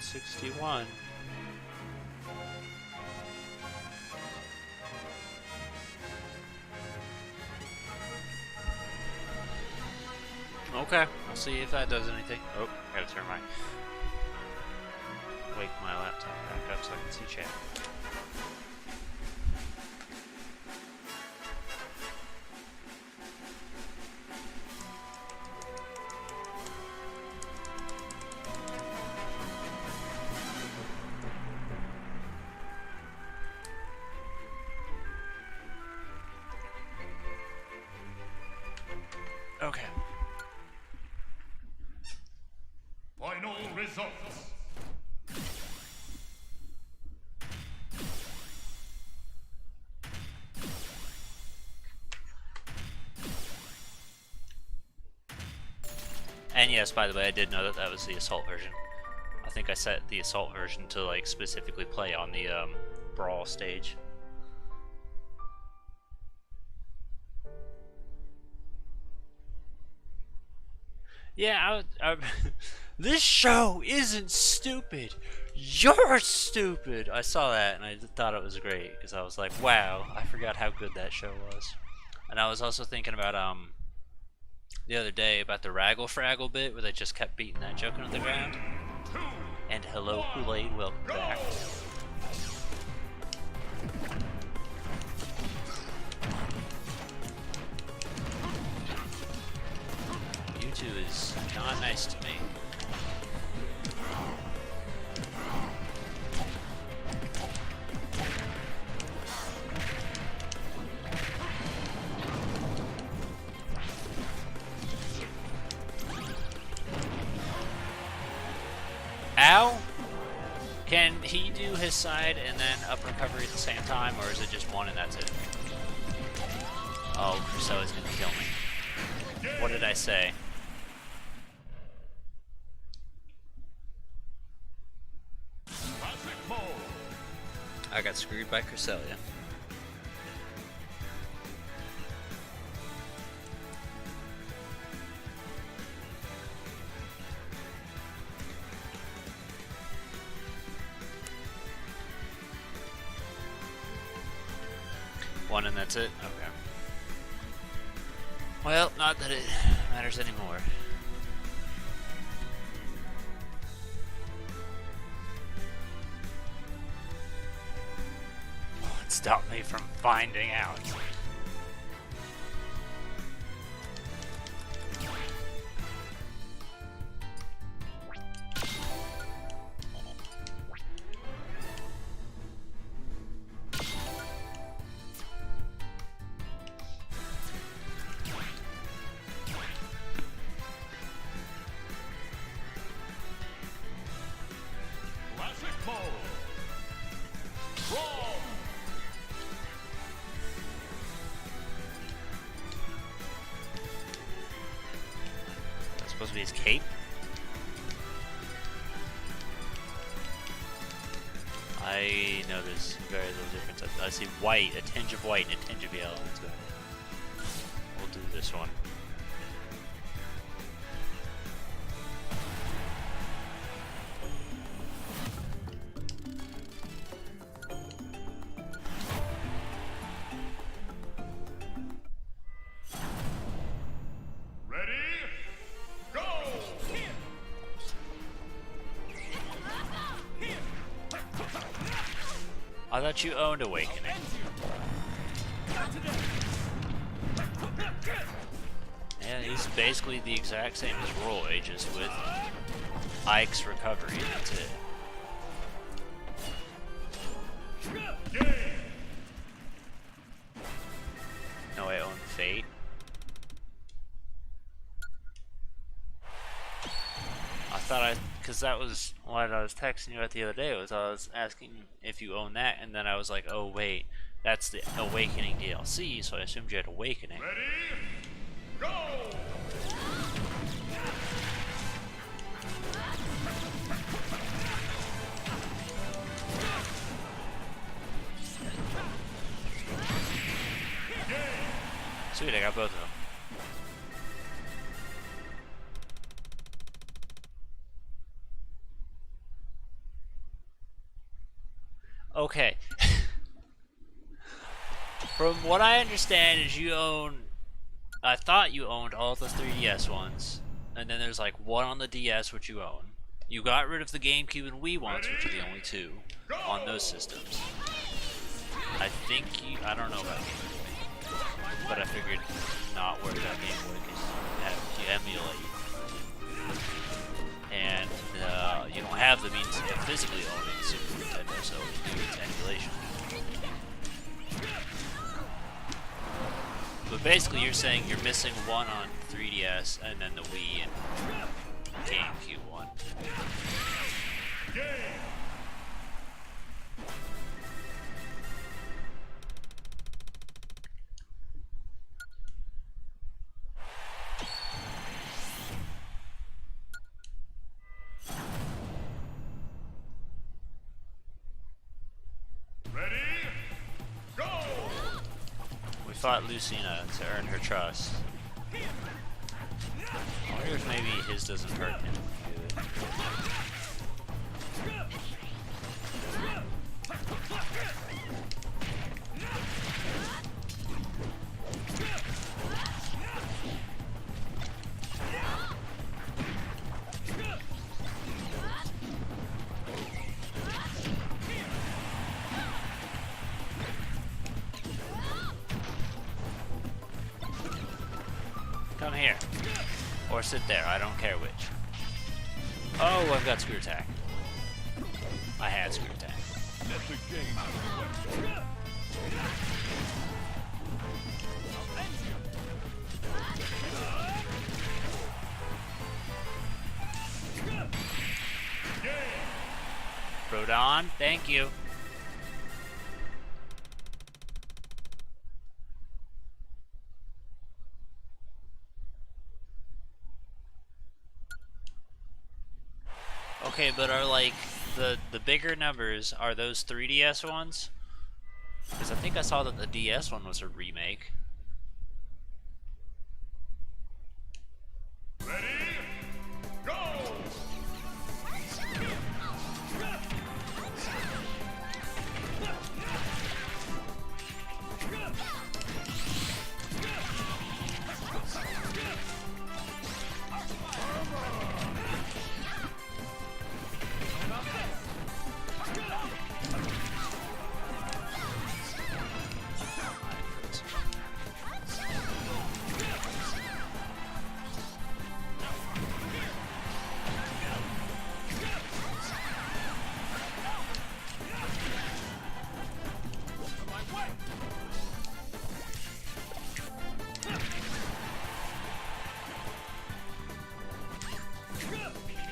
61. Okay, I'll see if that does anything. Oh, gotta turn my wake my laptop back up so I can see chat. Okay. Final results. And yes, by the way, I did know that that was the assault version. I think I set the assault version to like specifically play on the brawl stage. Yeah, this show isn't stupid. You're stupid. I saw that and I thought it was great because I was like, wow, I forgot how good that show was. And I was also thinking about the other day about the Raggle Fraggle bit where they just kept beating that joke into the ground. And hello, Kool-Aid, welcome back. YouTube is not nice to me. Ow? Can he do his side and then up recovery at the same time, or is it just one and that's it? Oh, Crusoe is gonna kill me. What did I say? I got screwed by Cresselia. One and that's it? Okay. Well, not that it matters anymore. Stop me from finding out. Classic mode. Brawl. That's supposed to be his cape? I know there's very little difference. I see white, a tinge of white, and a tinge of yellow. That's good. We'll do this one. Ready? Go. I thought you owned Awakening. Yeah, he's basically the exact same as Roy, just with Ike's recovery. That's it. No, I own Fate. I thought because that was what I was texting you at the other day, was I was asking if you own that, and then I was like, oh wait, that's the Awakening DLC, so I assumed you had Awakening. Ready? Go. Sweet, I got both of them. Okay. From what I understand is you own... I thought you owned all the 3DS ones. And then there's like one on the DS which you own. You got rid of the GameCube and Wii ones, which are the only two on those systems. I think you... I don't know about Game Boy. But I figured not worry about Game Boy because you emulate. And you don't have the means of physically owning Super Nintendo, so you do its emulation. But basically you're saying you're missing one on 3DS and then the Wii and GameCube one. Ready? Go! We fought Lucina to earn her trust. I wonder if maybe his doesn't hurt him. Come here. Or sit there, I don't care which. Oh, I've got Screw Attack. I had Screw Attack. Let the game Rodon, thank you. Okay, but are like the bigger numbers, are those 3DS ones? Because I think I saw that the DS one was a remake. Ready? Go!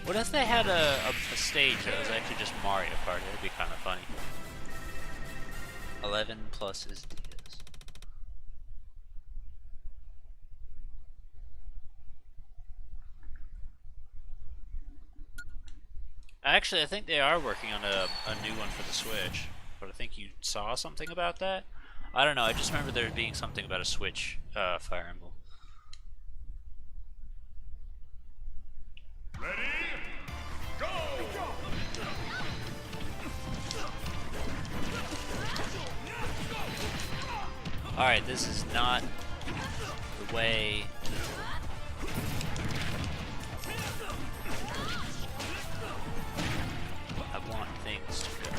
What if they had a stage that was actually just Mario Kart? That'd be kind of funny. 11 plus his DS. Actually, I think they are working on a new one for the Switch. But I think you saw something about that? I don't know, I just remember there being something about a Switch Fire Emblem. Ready? Go! Alright, this is not the way... I want things to go.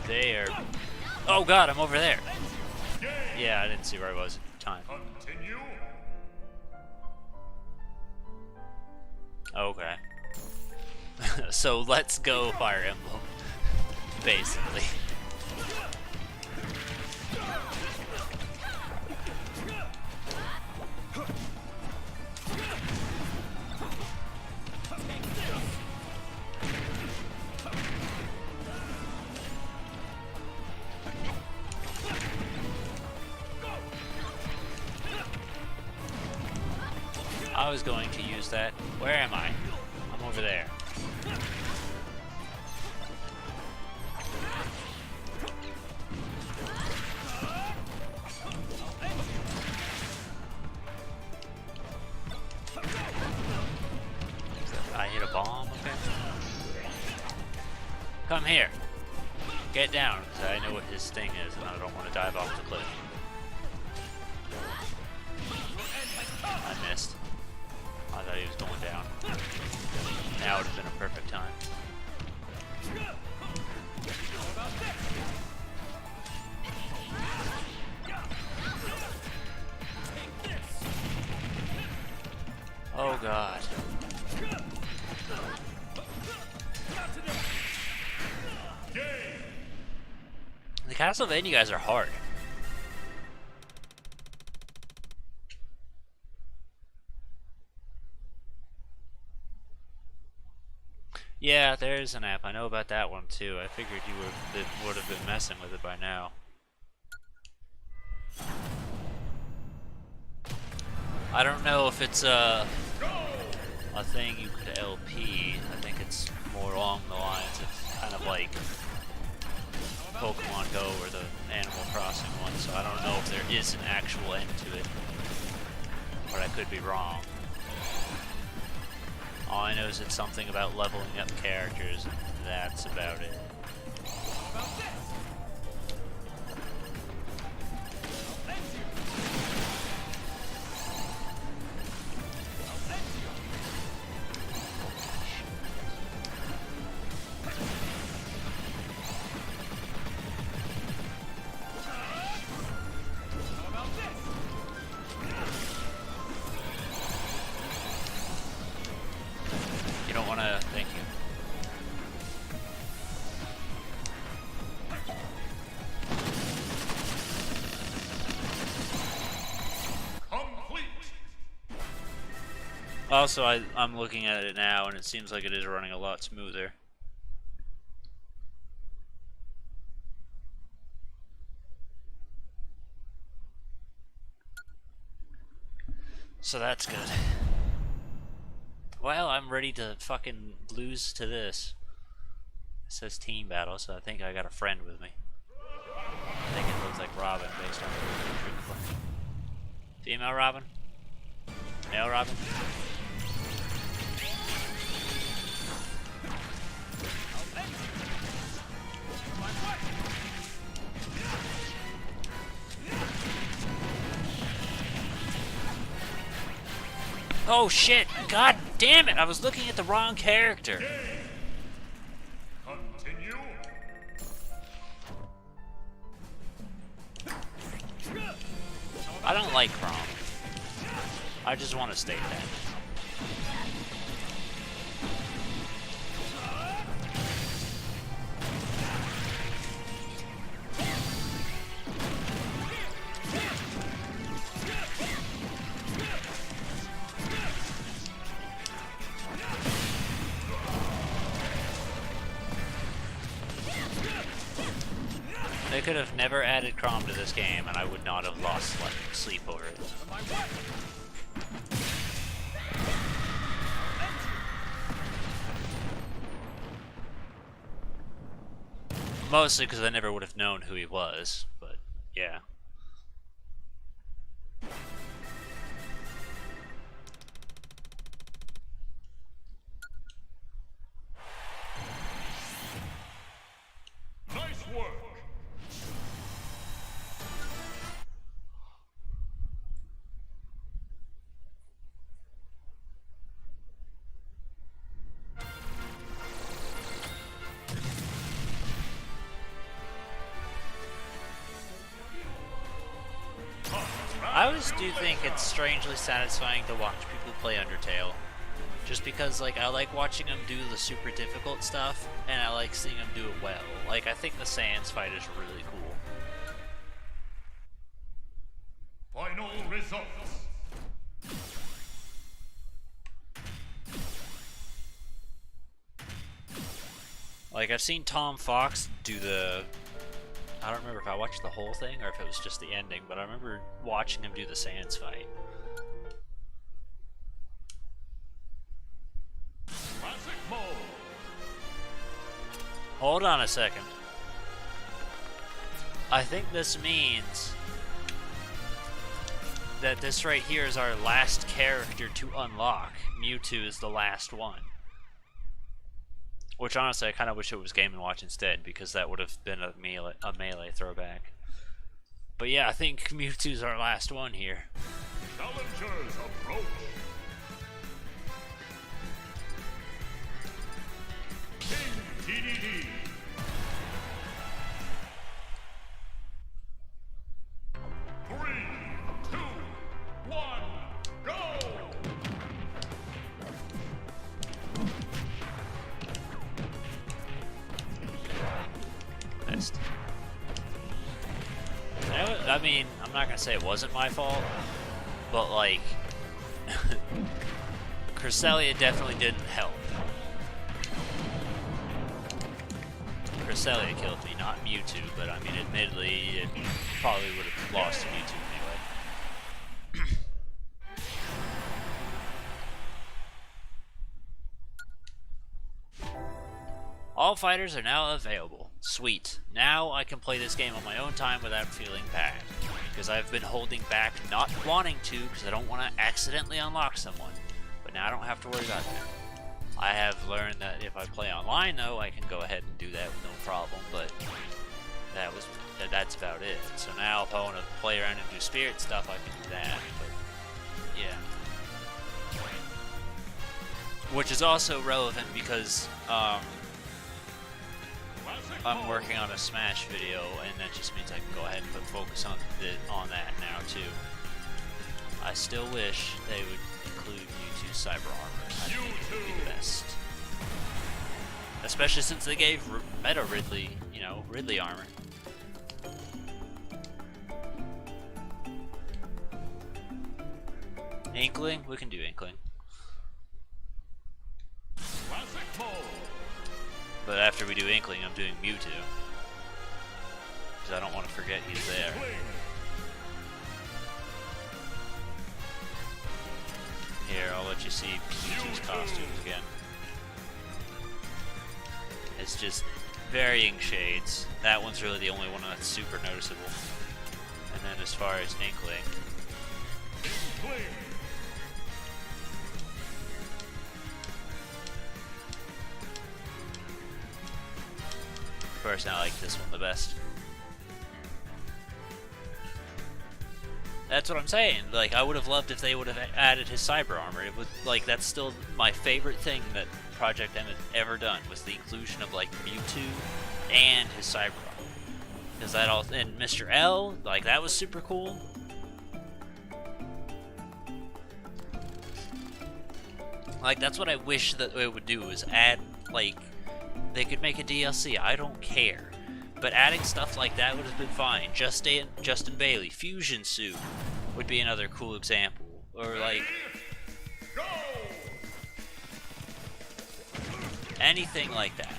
There. Oh god, I'm over there. Yeah, I didn't see where I was at the time. Continue. Okay. So let's go Fire Emblem. Basically. I was going to use that. Where am I? I'm over there. Come here. Get down, because I know what his thing is, and I don't want to dive off the cliff. I missed. I thought he was going down. Now would have been a perfect time. Oh god. The Castlevania guys are hard. Yeah, there's an app. I know about that one too. I figured you would have been messing with it by now. I don't know if it's a thing you could LP. I think it's more along the lines of kind of like Pokemon Go or the Animal Crossing one, so I don't know if there is an actual end to it. But I could be wrong. All I know is it's something about leveling up characters, and that's about it. Thank you. Complete. Also, I'm looking at it now, and it seems like it is running a lot smoother. So that's good. Well, I'm ready to fucking lose to this. It says team battle, so I think I got a friend with me. I think it looks like Robin based on the picture. Female Robin? Male Robin? Oh shit! God damn it! I was looking at the wrong character. Continue. I don't like Chrom. I just want to state that. They could have never added Chrom to this game, and I would not have lost sleep over it. Mostly because I never would have known who he was, but yeah. Nice work. I always do think it's strangely satisfying to watch people play Undertale. Just because, like, I like watching them do the super difficult stuff, and I like seeing them do it well. Like, I think the Sans fight is really cool. Final results. Like, I've seen Tom Fox do the... I don't remember if I watched the whole thing or if it was just the ending, but I remember watching him do the Sans fight. Classic mode. Hold on a second. I think this means that this right here is our last character to unlock. Mewtwo is the last one. Which honestly, I kind of wish it was Game & Watch instead, because that would have been a melee throwback. But yeah, I think Mewtwo's our last one here. Challengers approach. King DDD. 3, 2, 1, go! Missed. I mean, I'm not gonna say it wasn't my fault, but like, Cresselia definitely didn't help. Cresselia killed me, not Mewtwo, but I mean, admittedly, it probably would have lost to Mewtwo anyway. All fighters are now available. Sweet. Now I can play this game on my own time without feeling bad. Because I've been holding back, not wanting to, because I don't want to accidentally unlock someone. But now I don't have to worry about that. I have learned that if I play online, though, I can go ahead and do that with no problem, but that's about it. So now if I want to play around and do spirit stuff, I can do that, but yeah. Which is also relevant because, I'm working on a Smash video, and that just means I can go ahead and put focus on that now too. I still wish they would include Mewtwo's Cyber Armor. I think it would be the best, especially since they gave Meta Ridley, you know, Ridley armor. Inkling, we can do Inkling. Classic mode. But after we do Inkling, I'm doing Mewtwo. Because I don't want to forget he's there. Here, I'll let you see Mewtwo's costumes again. It's just varying shades. That one's really the only one that's super noticeable. And then as far as Inkling, personally, I like this one the best. That's what I'm saying. Like, I would have loved if they would have added his cyber armor. It would, like, that's still my favorite thing that Project M had ever done, was the inclusion of, like, Mewtwo and his cyber armor. Because that all, and Mr. L, like, that was super cool. Like, that's what I wish that it would do, is add, like, they could make a DLC, I don't care. But adding stuff like that would have been fine. Justin Bailey, Fusion Suit would be another cool example. Or like, anything like that.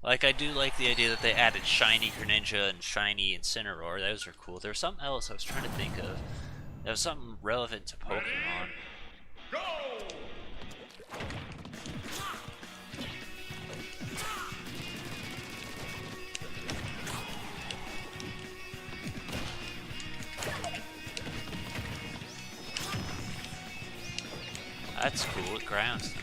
Like, I do like the idea that they added Shiny Greninja and Shiny Incineroar. Those are cool. There was something else I was trying to think of. There was something relevant to Pokemon. Go! That's cool, it grounds.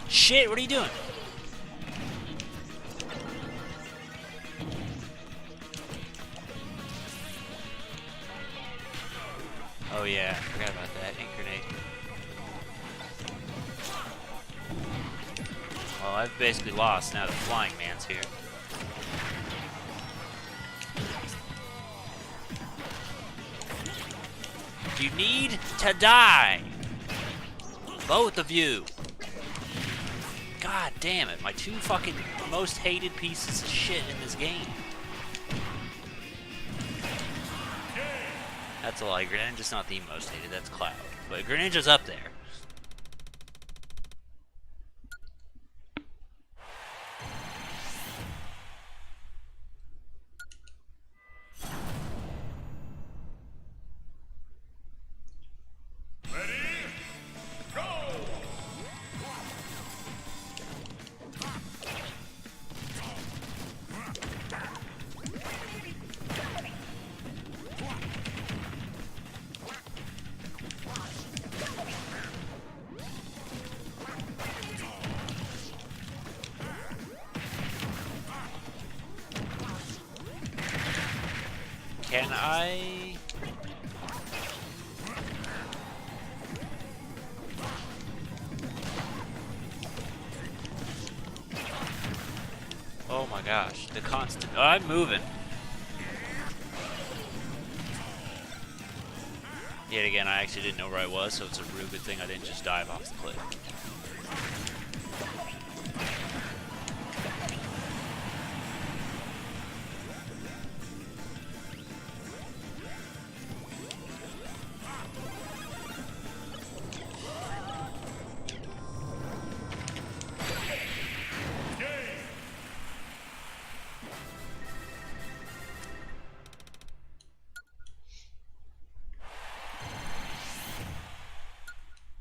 Shit, what are you doing? Oh yeah, I forgot about that. Ink Grenade. Well, I've basically lost now that Flying Man's here. You need to die! Both of you! God damn it, my two fucking most hated pieces of shit in this game. That's a lie. Greninja's not the most hated. That's Cloud. But Greninja's up there. Can I? Oh my gosh, the constant. Oh, I'm moving. Yet again, I actually didn't know where I was, so it's a real good thing I didn't just dive off the cliff.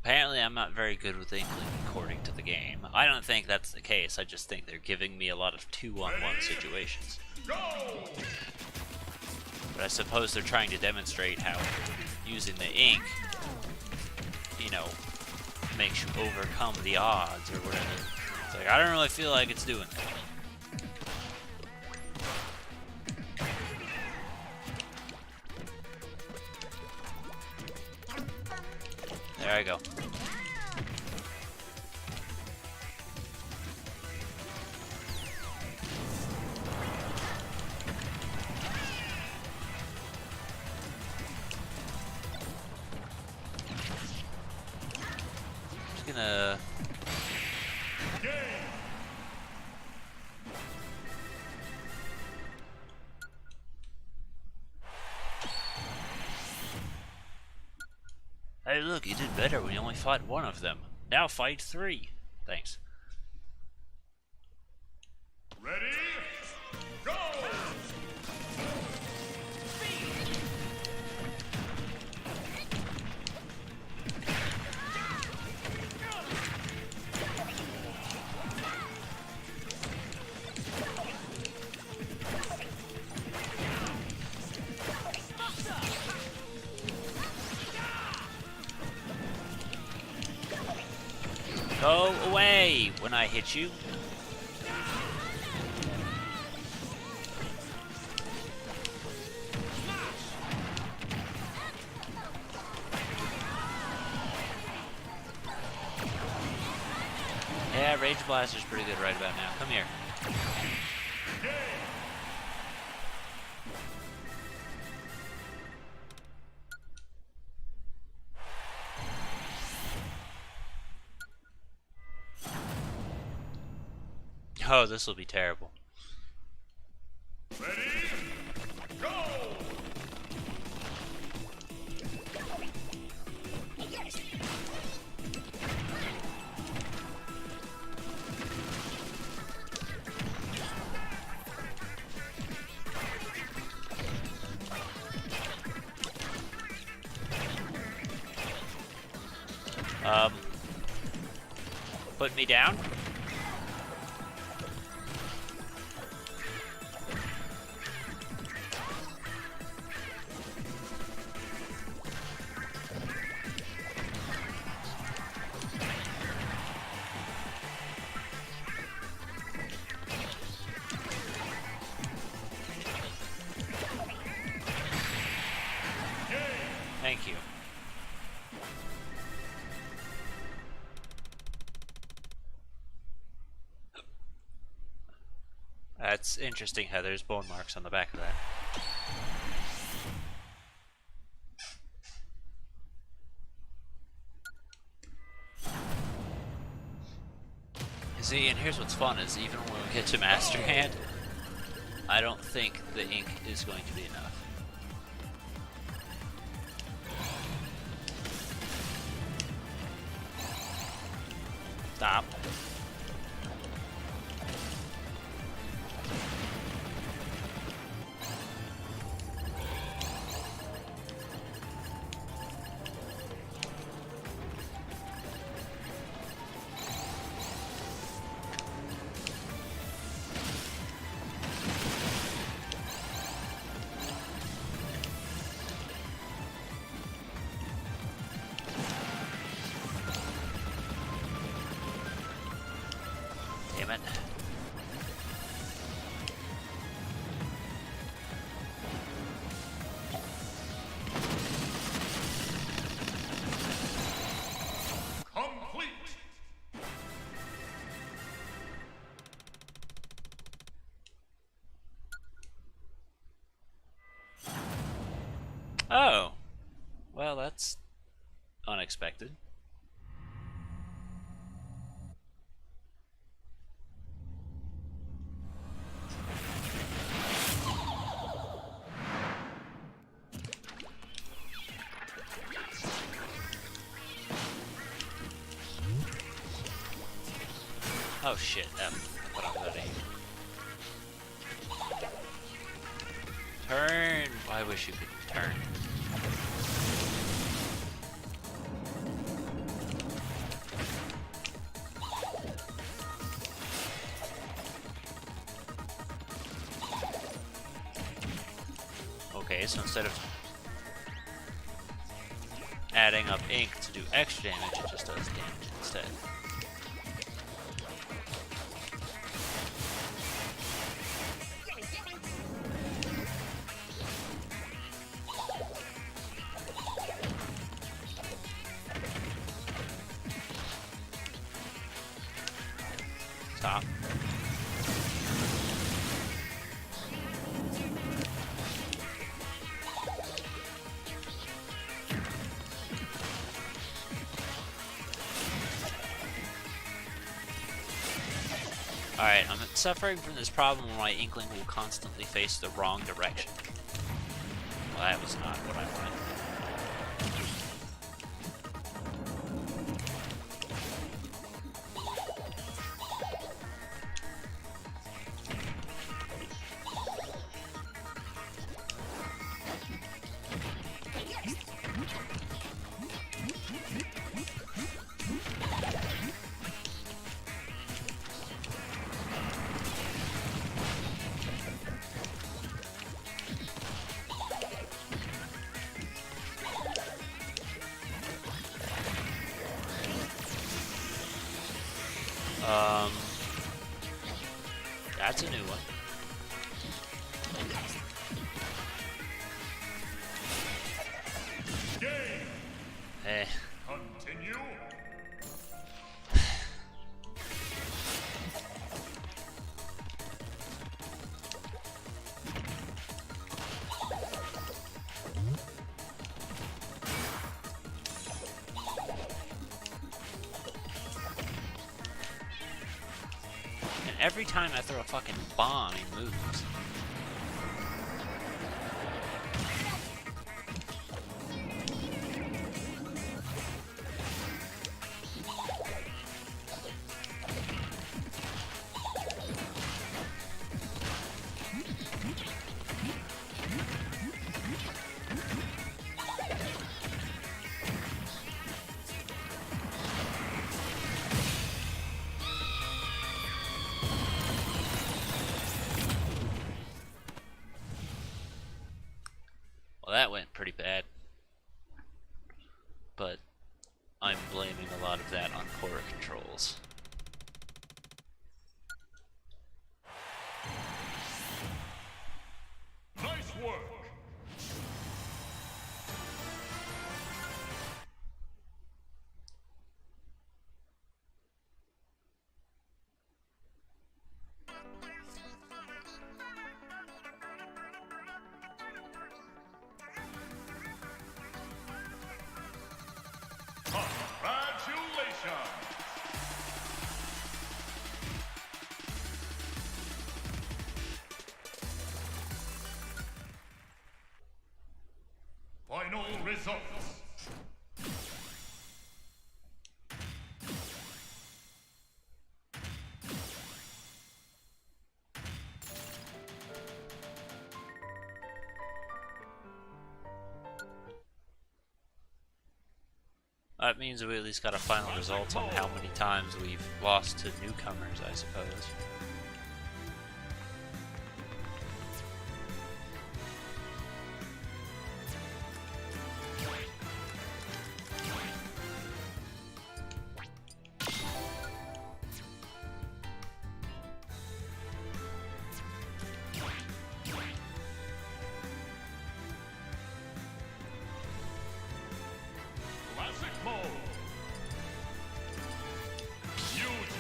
Apparently I'm not very good with Inkling according to the game. I don't think that's the case, I just think they're giving me a lot of 2-on-1 situations. But I suppose they're trying to demonstrate how using the ink, you know, makes you overcome the odds or whatever. It's like, I don't really feel like it's doing that. There I go. Just gonna... Hey look, you did better when you only fought one of them. Now fight 3. Thanks. Ready? Go! Go away when I hit you. Yeah, Rage Blaster's pretty good right about now. Come here. Oh, this will be terrible. Ready? Go! Put me down? Thank you. That's interesting how there's bone marks on the back of that. See, and here's what's fun is even when we get to Master Hand, I don't think the ink is going to be enough. Stop. Damn it. Complete. Oh. Well, that's unexpected. Oh shit, but I'm ready. Turn! I wish you could turn. Okay, so instead of adding up ink to do extra damage, it just does damage instead. Stop. Alright, I'm suffering from this problem where my Inkling will constantly face the wrong direction. Well, that was not what I wanted. That's a new one. Game. Eh. Continue. And every time I throw a fucking bomb, he moves. Well, that went pretty bad. But I'm blaming a lot of that on core controls. Nice work. Congratulations. Final results. That means we at least got a final result on how many times we've lost to newcomers, I suppose. Classic mode. U2.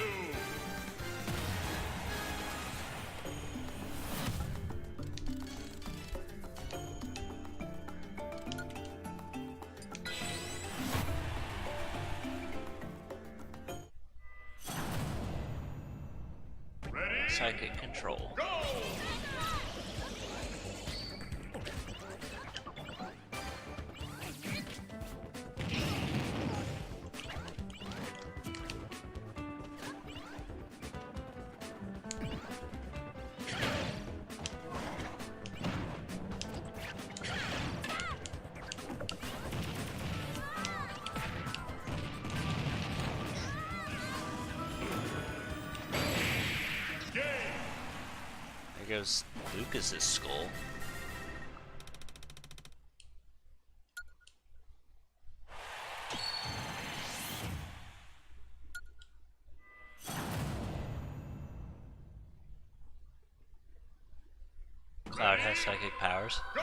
Ready? Psychic control. Go! Game! There goes Lucas's skull. Cloud has psychic powers. Go!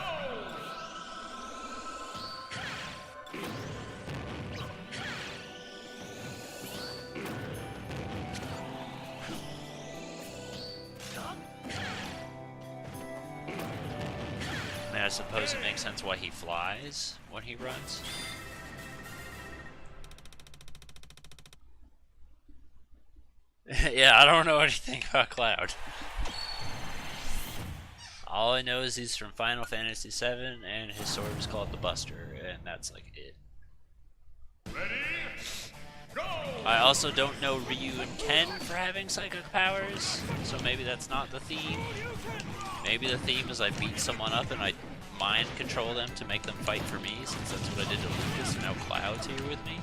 I mean, I suppose it makes sense why he flies when he runs. Yeah, I don't know anything about Cloud. All I know is he's from Final Fantasy VII, and his sword is called the Buster, and that's like it. Ready? Go! I also don't know Ryu and Ken for having psychic powers, so maybe that's not the theme. Maybe the theme is I beat someone up and I mind control them to make them fight for me, since that's what I did to Lucas, and now Cloud's here with me.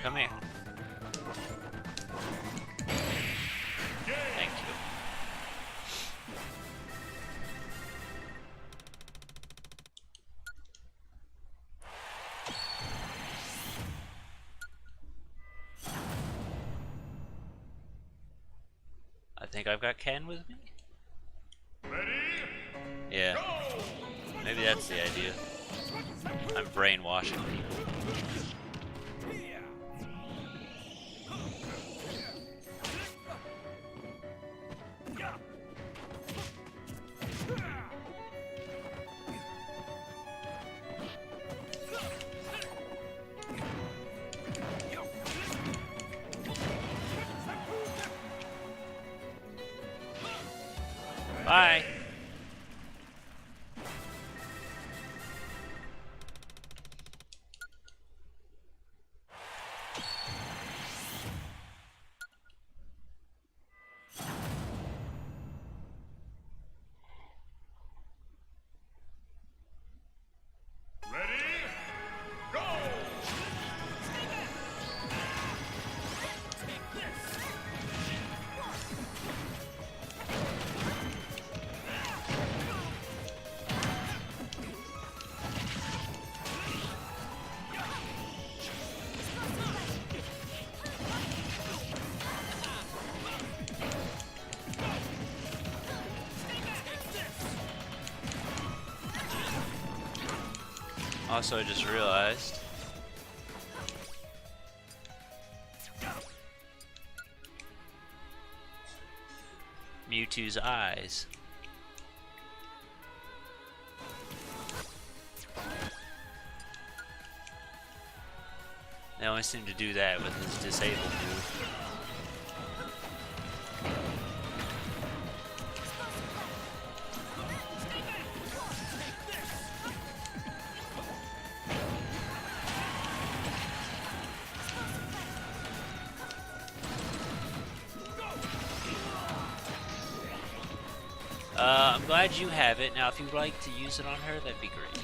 Come here. Thank you. I think I've got Ken with me. Ready? Yeah, Go! maybe that's the idea. I'm brainwashing people. Bye. Ready? Go! Also, I just realized Mewtwo's eyes. They only seem to do that with his disabled move. I'm glad you have it. Now, if you'd like to use it on her, that'd be great.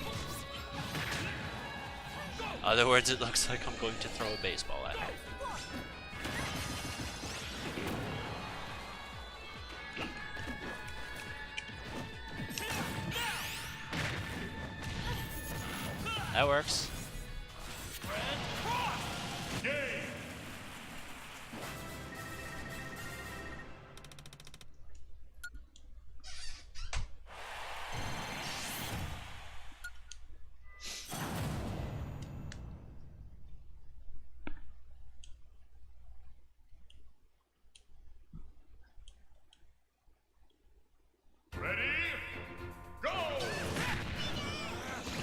In other words, it looks like I'm going to throw a baseball at her. That works.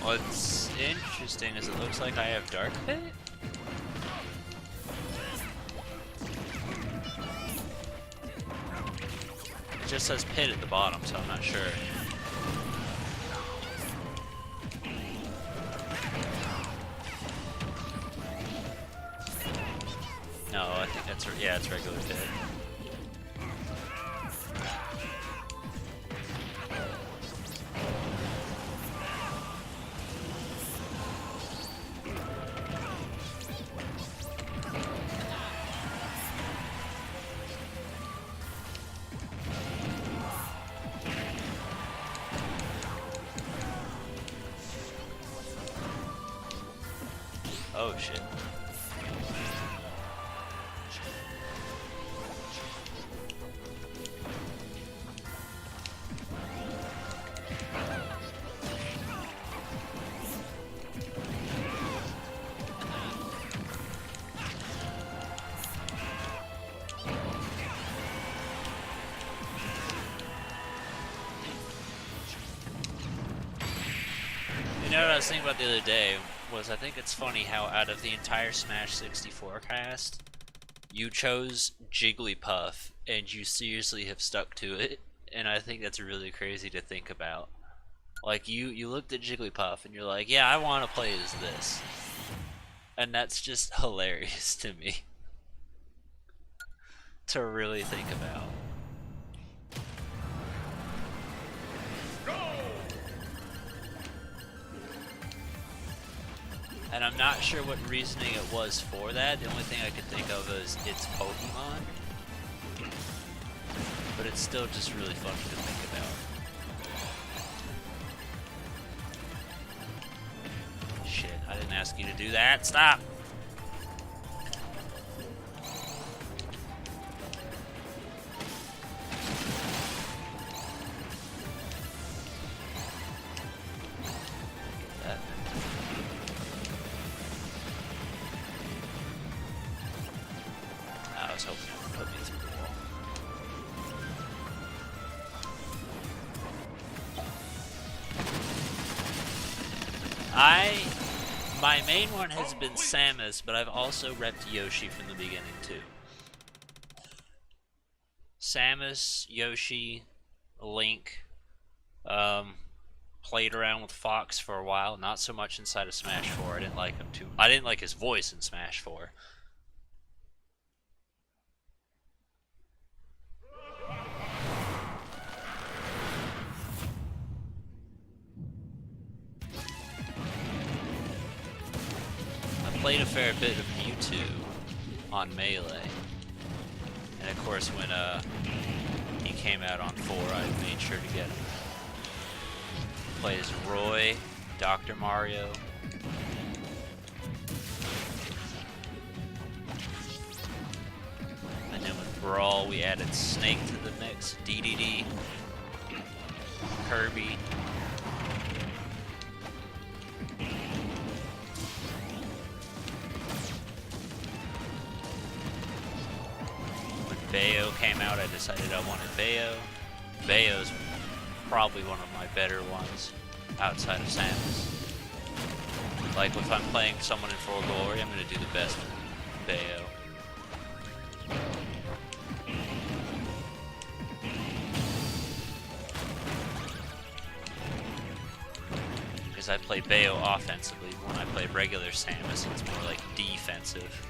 What's interesting is it looks like I have Dark Pit? It just says Pit at the bottom, so I'm not sure. No, I think that's, yeah, it's regular Pit. Oh shit. You know what I was thinking about the other day? Was I think it's funny how out of the entire Smash 64 cast, you chose Jigglypuff and you seriously have stuck to it, and I think that's really crazy to think about. Like you looked at Jigglypuff and you're like, yeah, I want to play as this, and that's just hilarious to me to really think about. And I'm not sure what reasoning it was for that. The only thing I could think of is it's Pokemon. But it's still just really funny to think about. Shit, I didn't ask you to do that. Stop! I was hoping it would put me through the wall. My main one has been Samus, but I've also repped Yoshi from the beginning too. Samus, Yoshi, Link, played around with Fox for a while, not so much inside of Smash 4. I didn't like him too. I didn't like his voice in Smash 4. Played a fair bit of Mewtwo on Melee, and of course when he came out on 4, I made sure to get him. Played as Roy, Dr. Mario, and then with Brawl we added Snake to the mix, DDD, Kirby. Bayo came out, I decided I wanted Bayo. Bayo's probably one of my better ones outside of Samus. Like if I'm playing someone in Full Glory, I'm going to do the best with Bayo. Because I play Bayo offensively. When I play regular Samus, it's more like defensive.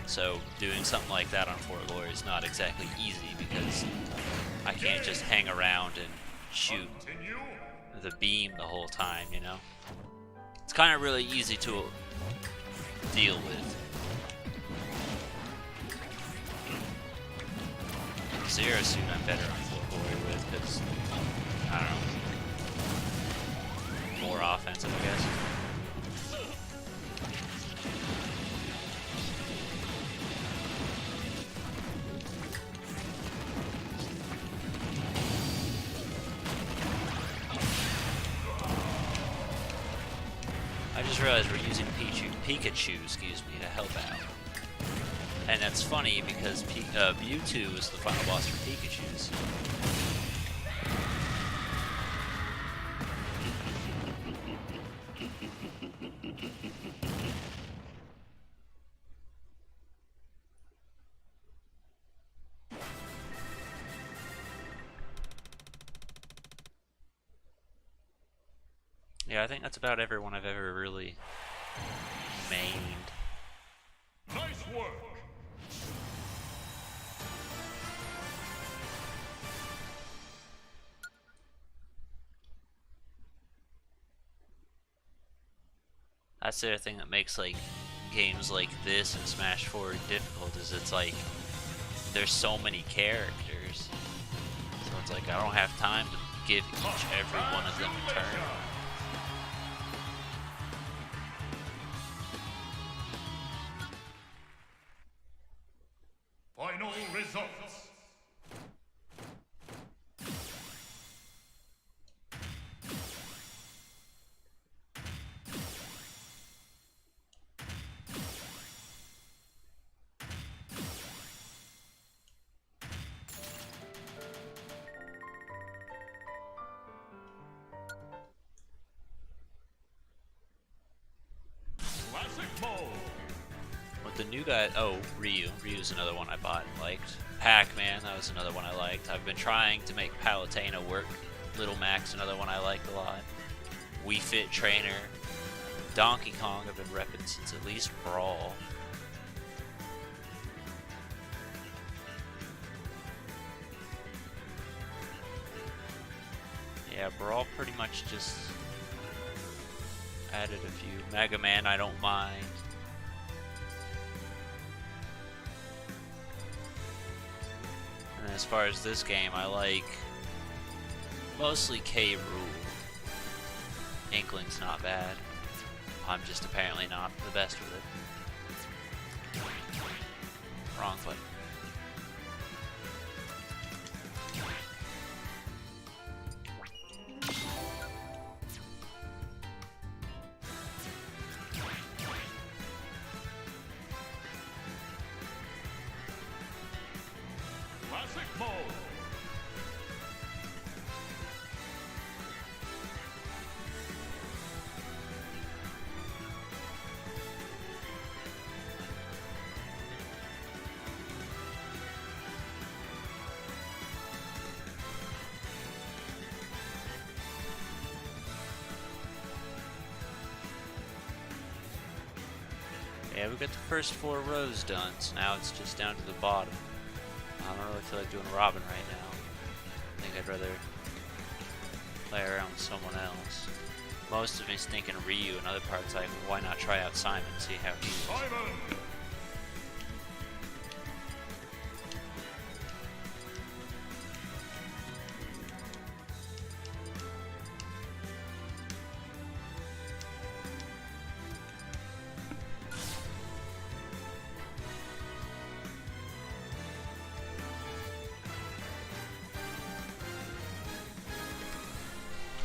So doing something like that on Fort Glory is not exactly easy because I can't just hang around and shoot Continue. the beam the whole time, you know? It's kind of really easy to deal with. Zero Suit I'm better on Fort Glory with because, I don't know, more offensive, I guess. I just realized we're using Pikachu, excuse me, to help out. And that's funny because Mewtwo is the final boss for Pikachu's. Yeah, I think that's about everyone I've ever really mained. Nice work. That's the other thing that makes like games like this and Smash 4 difficult is it's like there's so many characters. So it's like I don't have time to give every one of them a turn. Final results. Classic mode. With the new guy, oh, Ryu's another one I bought and liked. Pac-Man, that was another one I liked. I've been trying to make Palutena work. Little Mac's another one I liked a lot. Wii Fit Trainer. Donkey Kong I've been repping since at least Brawl. Yeah, Brawl pretty much just added a few. Mega Man I don't mind. And as far as this game, I like mostly K. Rool. Inkling's not bad. I'm just apparently not the best with it. Wrong click. Classic mode. Yeah, we got the first 4 rows done, so now it's just down to the bottom. I don't really feel like doing Robin right now. I think I'd rather play around with someone else. Most of me's thinking Ryu, and other parts like, why not try out Simon and see how he is. Simon.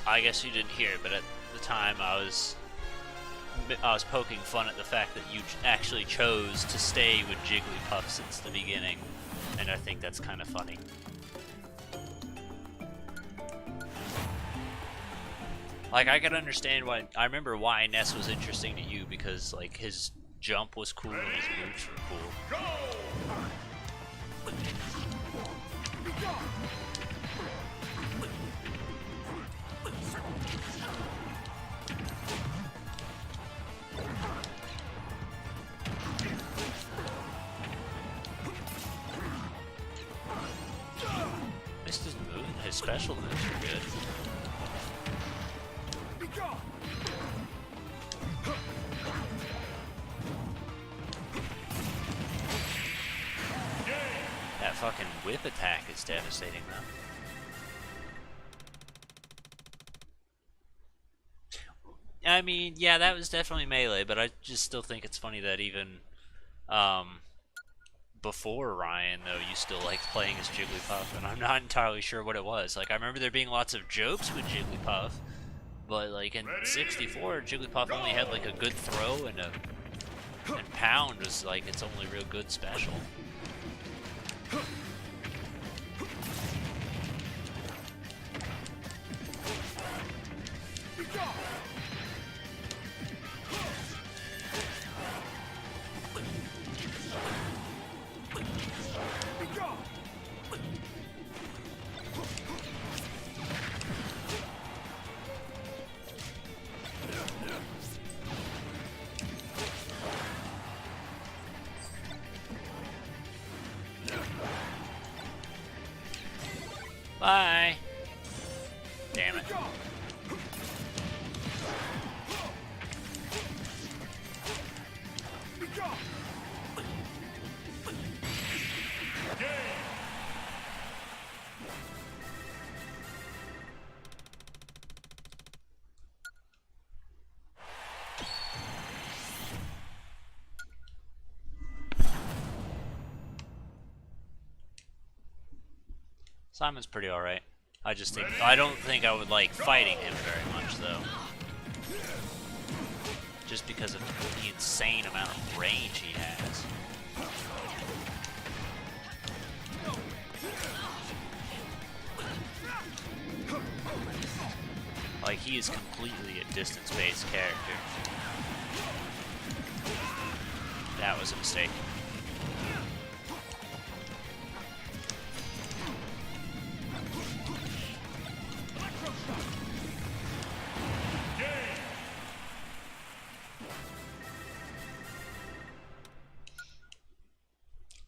I guess you didn't hear it, but at the time I was poking fun at the fact that you actually chose to stay with Jigglypuff since the beginning, and I think that's kind of funny. Like, I could understand why. I remember why Ness was interesting to you because, like, his jump was cool and his moves were cool. Go. his special moves are good. That fucking whip attack is devastating, though. I mean, yeah, that was definitely melee, but I just still think it's funny that even before Ryan, though, you still liked playing as Jigglypuff, and I'm not entirely sure what it was. Like, I remember there being lots of jokes with Jigglypuff, but like in 64, Jigglypuff only had like a good throw and Pound was like its only real good special. Bye. Damn it. Simon's pretty alright. I just think I don't think I would like fighting him very much though. Just because of the insane amount of range he has. Like, he is completely a distance-based character. That was a mistake.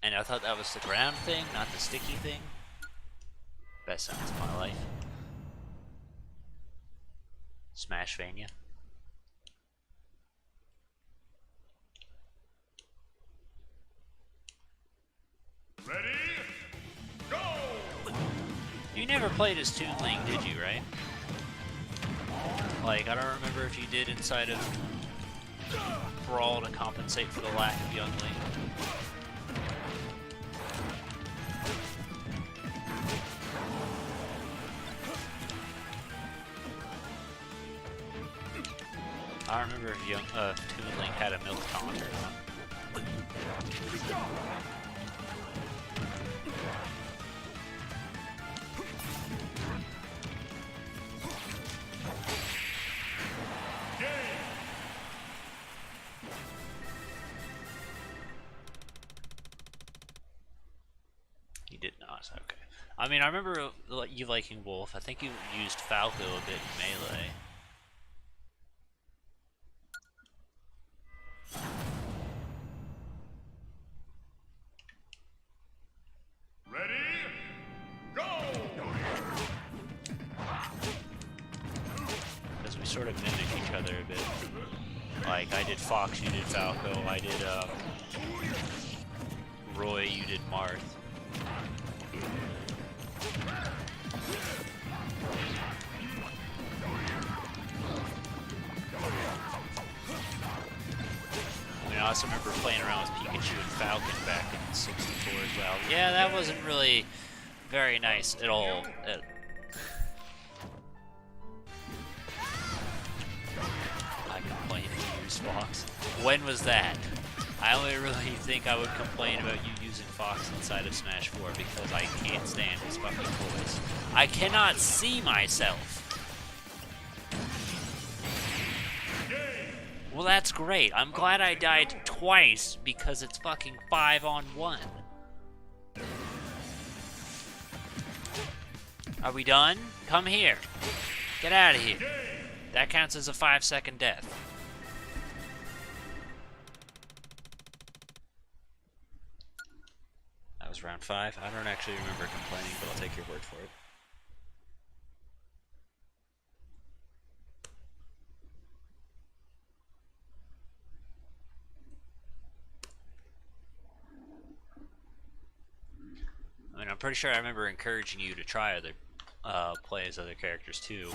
And I thought that was the ground thing, not the sticky thing. Best sounds of my life. Smashvania. Ready? Go! You never played as Toon Link, did you, right? Like, I don't remember if you did inside of Brawl to compensate for the lack of Young Link. I don't remember if Toon Link had a milk taunt or not. He did not, okay. I mean, I remember you liking Wolf. I think you used Falco a bit in Melee. Sort of mimic each other a bit. Like, I did Fox, you did Falco, I did Roy, you did Marth. I mean, I also remember playing around with Pikachu and Falcon back in 64 as well. Yeah, that wasn't really very nice at all. Fox. When was that? I only really think I would complain about you using Fox inside of Smash 4 because I can't stand his fucking voice. I cannot see myself. Well, that's great. I'm glad I died twice because it's fucking 5-on-1. Are we done? Come here. Get out of here. That counts as a 5-second death. That was round 5. I don't actually remember complaining, but I'll take your word for it. I'm pretty sure I remember encouraging you to try other play as other characters too,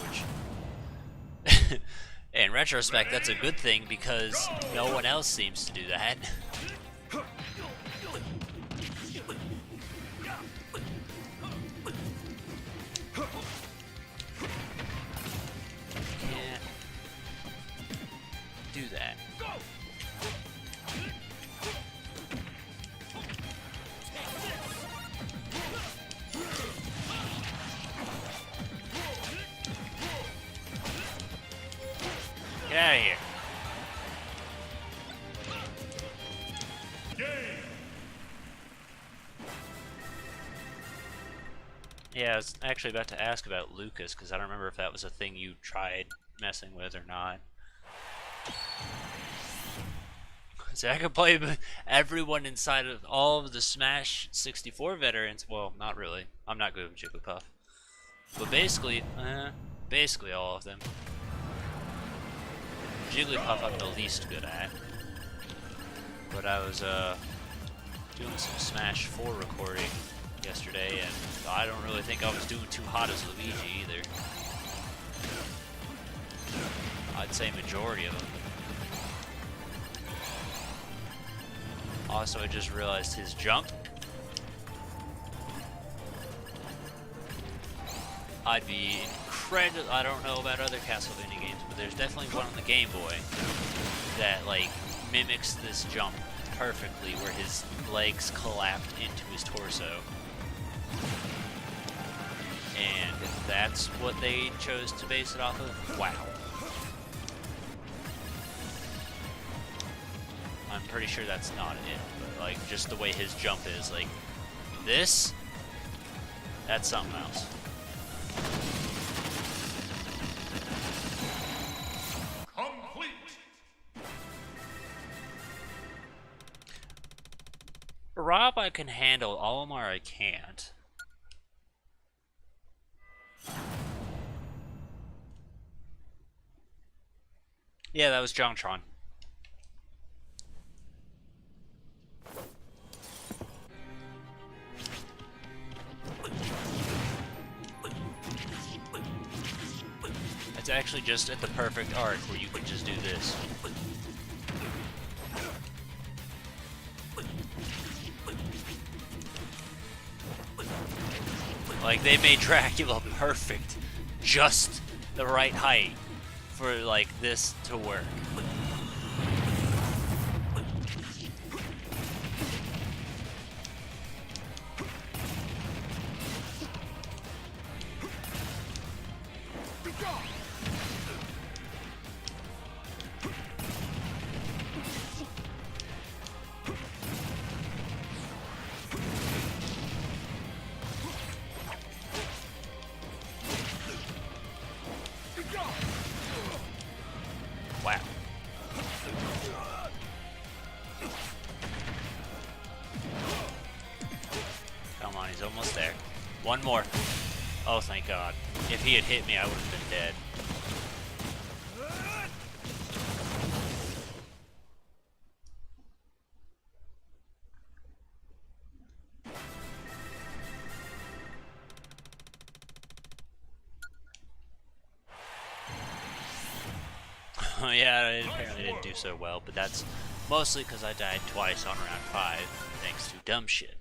which in retrospect that's a good thing because no one else seems to do that. Can't do that. Get out of here. Yeah, I was actually about to ask about Lucas, because I don't remember if that was a thing you tried messing with or not. So I could play with everyone inside of all of the Smash 64 veterans. Well, not really. I'm not good with Jigglypuff. But basically all of them. Jigglypuff I'm the least good at. But I was doing some Smash 4 recording yesterday, and I don't really think I was doing too hot as Luigi either. I'd say majority of them. Also, I just realized his jump. I'd be incredible. I don't know about other Castlevania games, but there's definitely one on the Game Boy that like mimics this jump perfectly, where his legs collapse into his torso. And that's what they chose to base it off of. Wow. I'm pretty sure that's not it, but like just the way his jump is, like this, that's something else. Complete. Rob I can handle, Olimar I can't. Yeah, that was JonTron. It's actually just at the perfect arc where you can just do this. Like, they made Dracula perfect. Just the right height for, like, this to work. Wow. Come on, he's almost there. One more. Oh, thank God. If he had hit me, I would have been dead. Yeah, I apparently didn't do so well, but that's mostly because I died twice on round 5, thanks to dumb shit.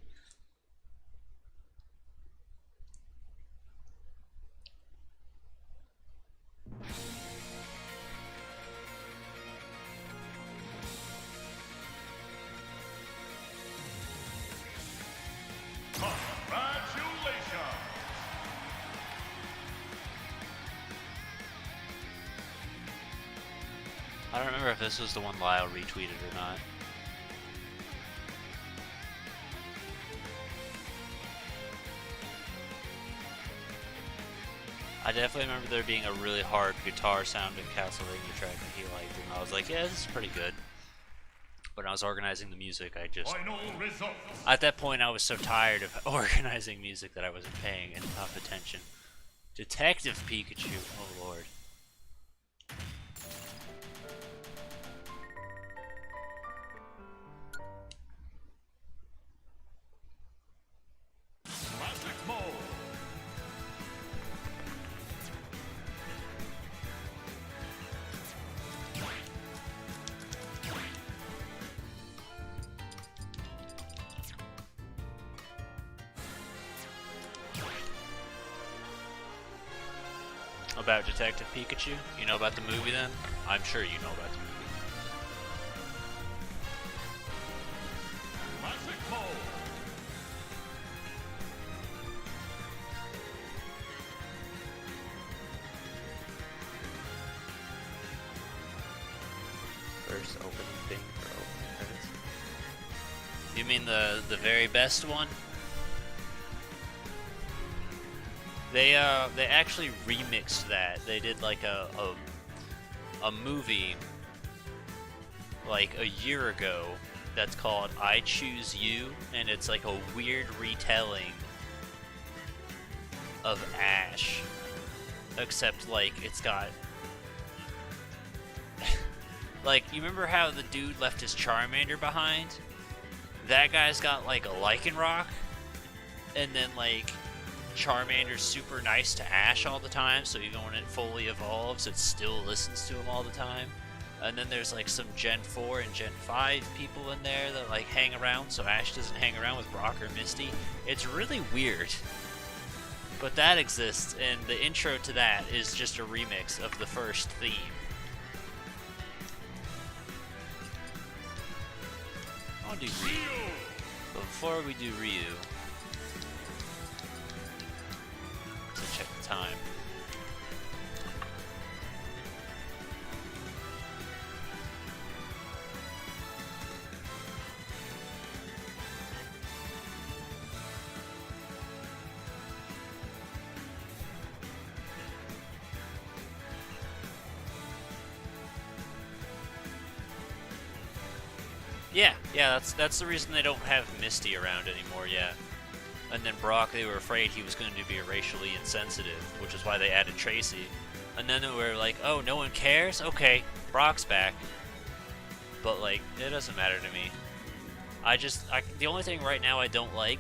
Congratulations. I don't remember if this was the one Lyle retweeted or not. I definitely remember there being a really hard guitar sounding Castlevania track that he liked, and I was like, yeah, this is pretty good. When I was organizing the music, I just... Final result. At that point, I was so tired of organizing music that I wasn't paying enough attention. Detective Pikachu, oh lord. about Detective Pikachu? You know about the movie then? I'm sure you know about the movie. Classic mode. First opening thing for opening credits. You mean the very best one? They actually remixed that. They did like a movie like a year ago that's called I Choose You, and it's like a weird retelling of Ash, except like it's got like, you remember how the dude left his Charmander behind? That guy's got like a Lycanroc, and then like Charmander's super nice to Ash all the time, so even when it fully evolves, it still listens to him all the time. And then there's like some Gen 4 and Gen 5 people in there that like hang around, so Ash doesn't hang around with Brock or Misty. It's really weird. But that exists, and the intro to that is just a remix of the first theme. I'll do Ryu. But before we do Ryu, let's check the time. Yeah, that's the reason they don't have Misty around anymore, yeah. And then Brock, they were afraid he was going to be racially insensitive, which is why they added Tracy. And then they were like, oh, no one cares? Okay, Brock's back. But, like, it doesn't matter to me. The only thing right now I don't like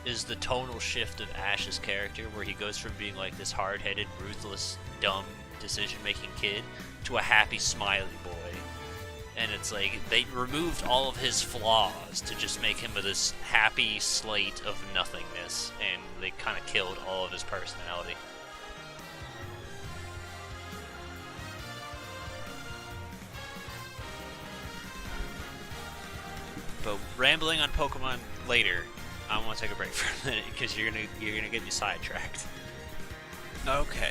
is the tonal shift of Ash's character, where he goes from being, like, this hard-headed, ruthless, dumb, decision-making kid to a happy, smiley boy. And it's like, they removed all of his flaws to just make him this happy slate of nothingness, and they kind of killed all of his personality. But rambling on Pokemon later, I want to take a break for a minute, because you're gonna get me sidetracked. Okay.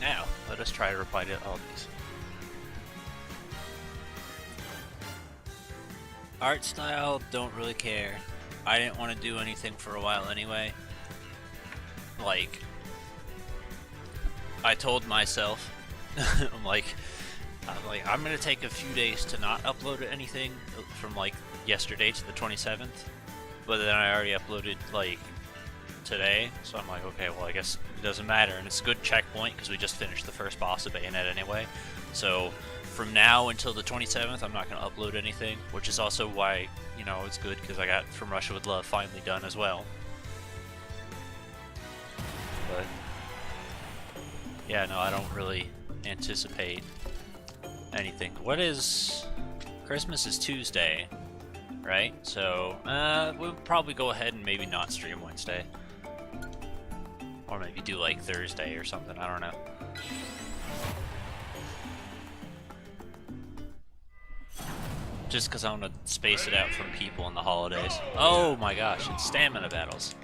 Now, let us try to reply to all these. Art style, don't really care. I didn't want to do anything for a while anyway. Like, I told myself, I'm gonna take a few days to not upload anything from like yesterday to the 27th. But then I already uploaded like today, so I'm like, okay, well I guess it doesn't matter, and it's a good checkpoint because we just finished the first boss of Bayonet anyway. So from now until the 27th, I'm not going to upload anything, which is also why, you know, it's good, because I got From Russia With Love finally done as well. But, yeah, no, I don't really anticipate anything. What is... Christmas is Tuesday, right? So, we'll probably go ahead and maybe not stream Wednesday. Or maybe do, like, Thursday or something, I don't know. Just because I want to space it out from people in the holidays. Oh my gosh, it's stamina battles.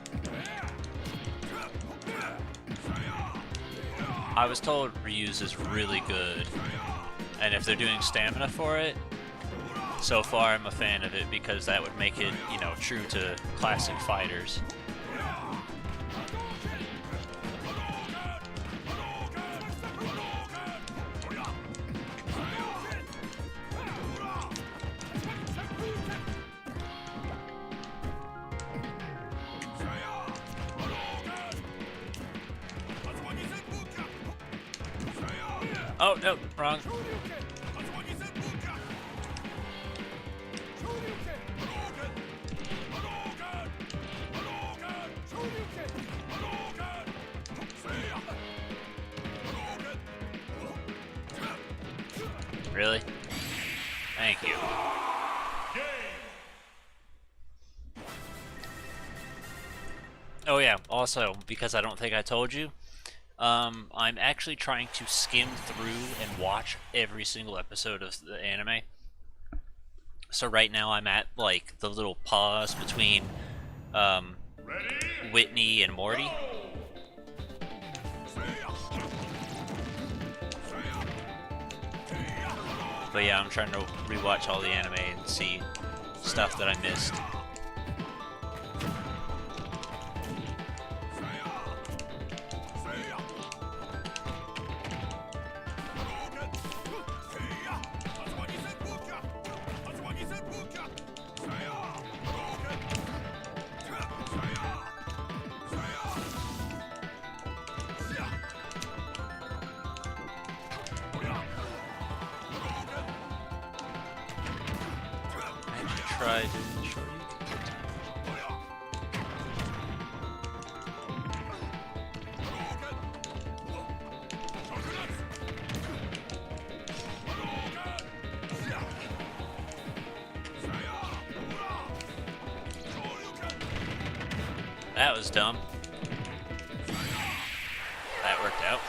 I was told Ryu's is really good, and if they're doing stamina for it, so far I'm a fan of it, because that would make it, you know, true to classic fighters. Oh, no, wrong. Really? Thank you. Oh yeah, also, because I don't think I told you, I'm actually trying to skim through and watch every single episode of the anime. So right now I'm at like the little pause between Whitney and Morty. But yeah, I'm trying to rewatch all the anime and see stuff that I missed. Try doing the shorty. That was dumb. That worked out.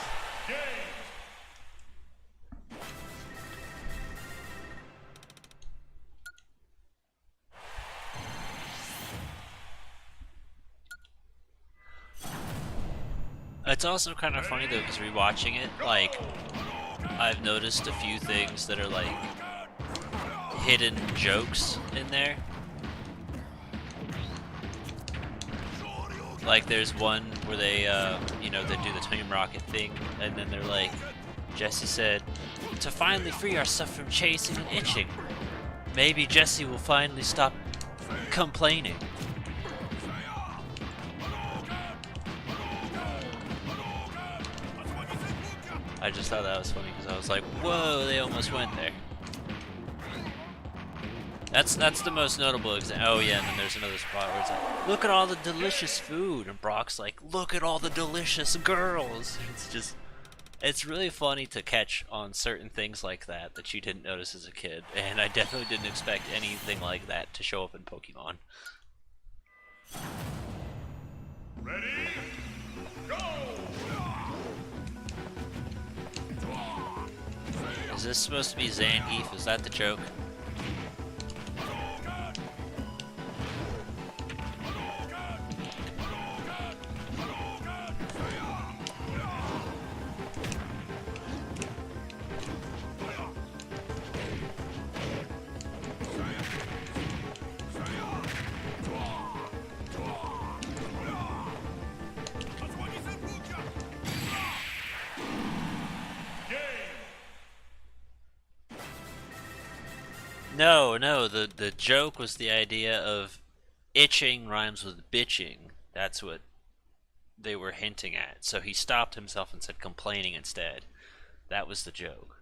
It's also kind of funny though, because rewatching it, like, I've noticed a few things that are like hidden jokes in there. Like, there's one where they, you know, they do the Team Rocket thing, and then they're like, Jesse said, to finally free ourselves from chasing and itching, maybe Jesse will finally stop complaining. I just thought that was funny because I was like, whoa, they almost went there. That's the most notable example. Oh yeah, and then there's another spot where it's like, look at all the delicious food, and Brock's like, look at all the delicious girls. It's just, it's really funny to catch on certain things like that you didn't notice as a kid, and I definitely didn't expect anything like that to show up in Pokemon. Ready? Go! Is this supposed to be Zangief? Is that the joke? No, the joke was the idea of itching rhymes with bitching. That's what they were hinting at. So he stopped himself and said complaining instead. That was the joke.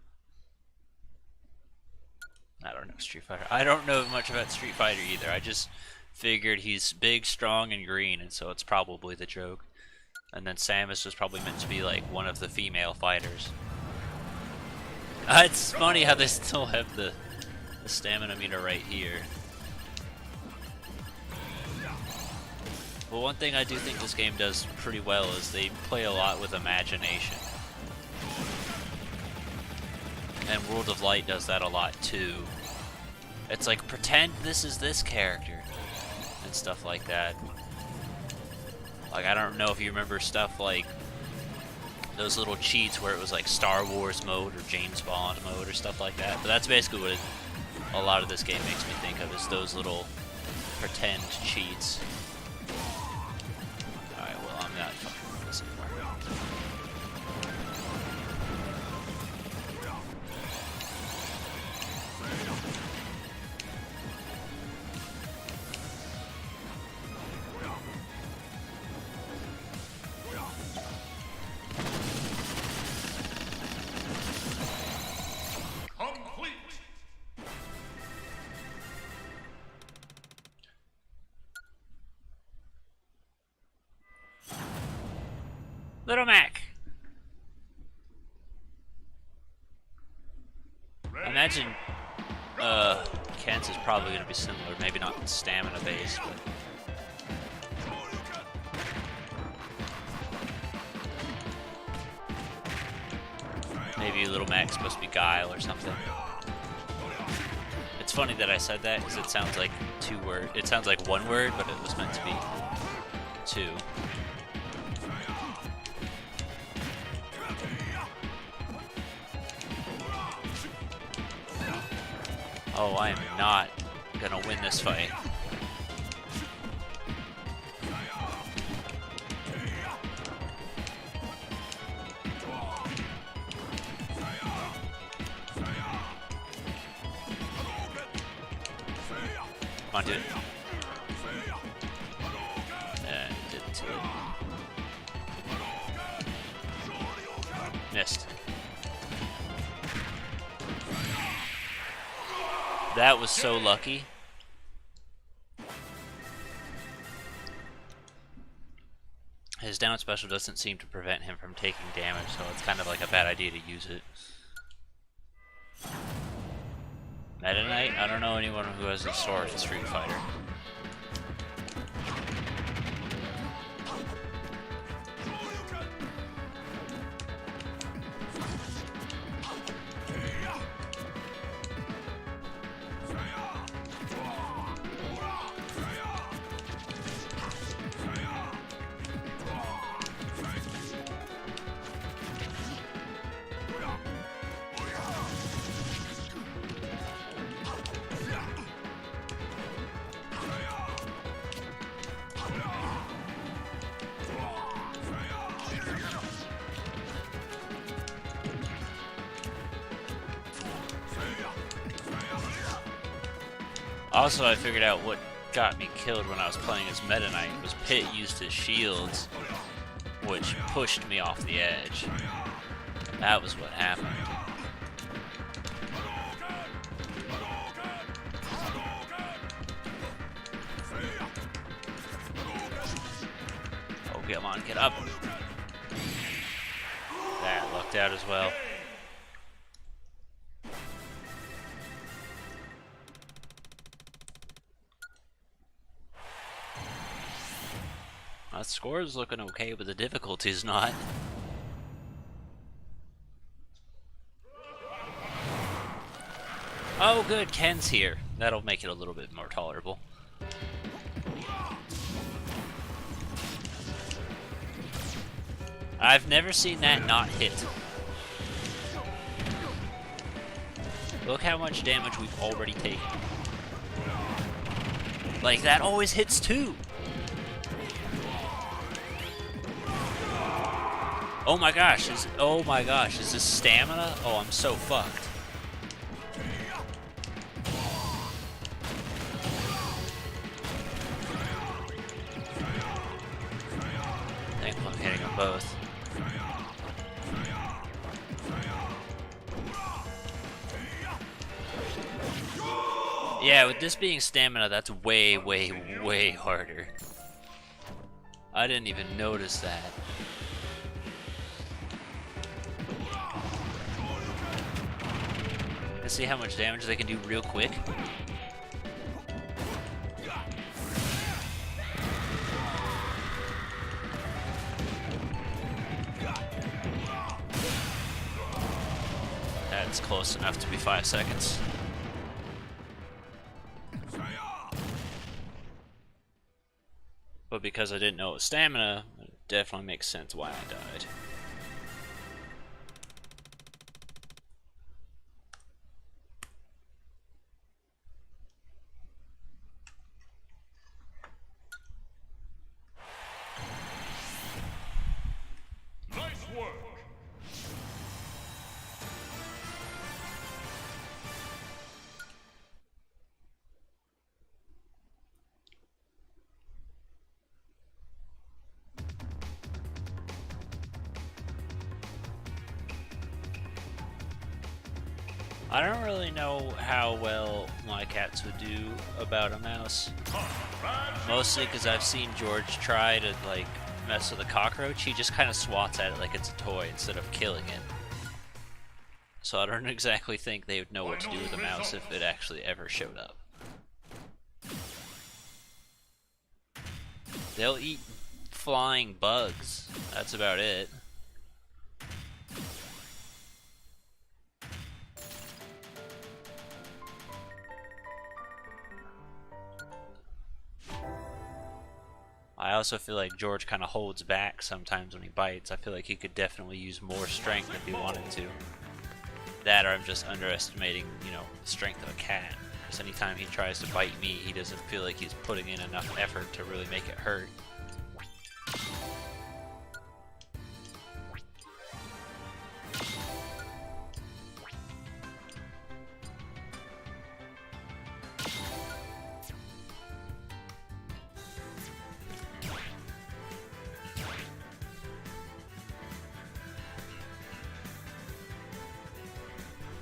I don't know Street Fighter. I don't know much about Street Fighter either. I just figured he's big, strong, and green, and so it's probably the joke. And then Samus was probably meant to be like one of the female fighters. It's funny how they still have the stamina meter right here. But one thing I do think this game does pretty well is they play a lot with imagination. And World of Light does that a lot too. It's like, pretend this is this character and stuff like that. Like, I don't know if you remember stuff like those little cheats where it was like Star Wars mode or James Bond mode or stuff like that. But that's basically what a lot of this game makes me think of, is those little pretend cheats. Alright, well, I'm not fucking with this anymore. Little Mac! I imagine Kent's is probably going to be similar, maybe not stamina based, but... Maybe Little Mac's supposed to be Guile or something. It's funny that I said that because it sounds like two word. It sounds like one word, but it was meant to be two. Oh, I am not gonna win this fight. Come on, dude. And did two. Missed. That was so lucky. His down special doesn't seem to prevent him from taking damage, so it's kind of like a bad idea to use it. Meta Knight? I don't know anyone who has a sword in Street Fighter. Also, I figured out what got me killed when I was playing as Meta Knight was Pit used his shields, which pushed me off the edge. That was what happened. Oh, come on, get up. That lucked out as well. The score is looking okay, but the difficulty's not. Oh good, Ken's here. That'll make it a little bit more tolerable. I've never seen that not hit. Look how much damage we've already taken. Like, that always hits too. Oh my gosh, is this stamina? Oh, I'm so fucked. I think I'm hitting them both. Yeah, with this being stamina, that's way, way, way harder. I didn't even notice that. Let's see how much damage they can do real quick. That's close enough to be 5 seconds. But because I didn't know it was stamina, it definitely makes sense why I died. I don't really know how well my cats would do about a mouse. Mostly because I've seen George try to like mess with a cockroach. He just kind of swats at it like it's a toy instead of killing it. So I don't exactly think they would know what to do with a mouse if it actually ever showed up. They'll eat flying bugs. That's about it. I also feel like George kind of holds back sometimes when he bites. I feel like he could definitely use more strength if he wanted to. That, or I'm just underestimating, you know, the strength of a cat. Because anytime he tries to bite me, he doesn't feel like he's putting in enough effort to really make it hurt.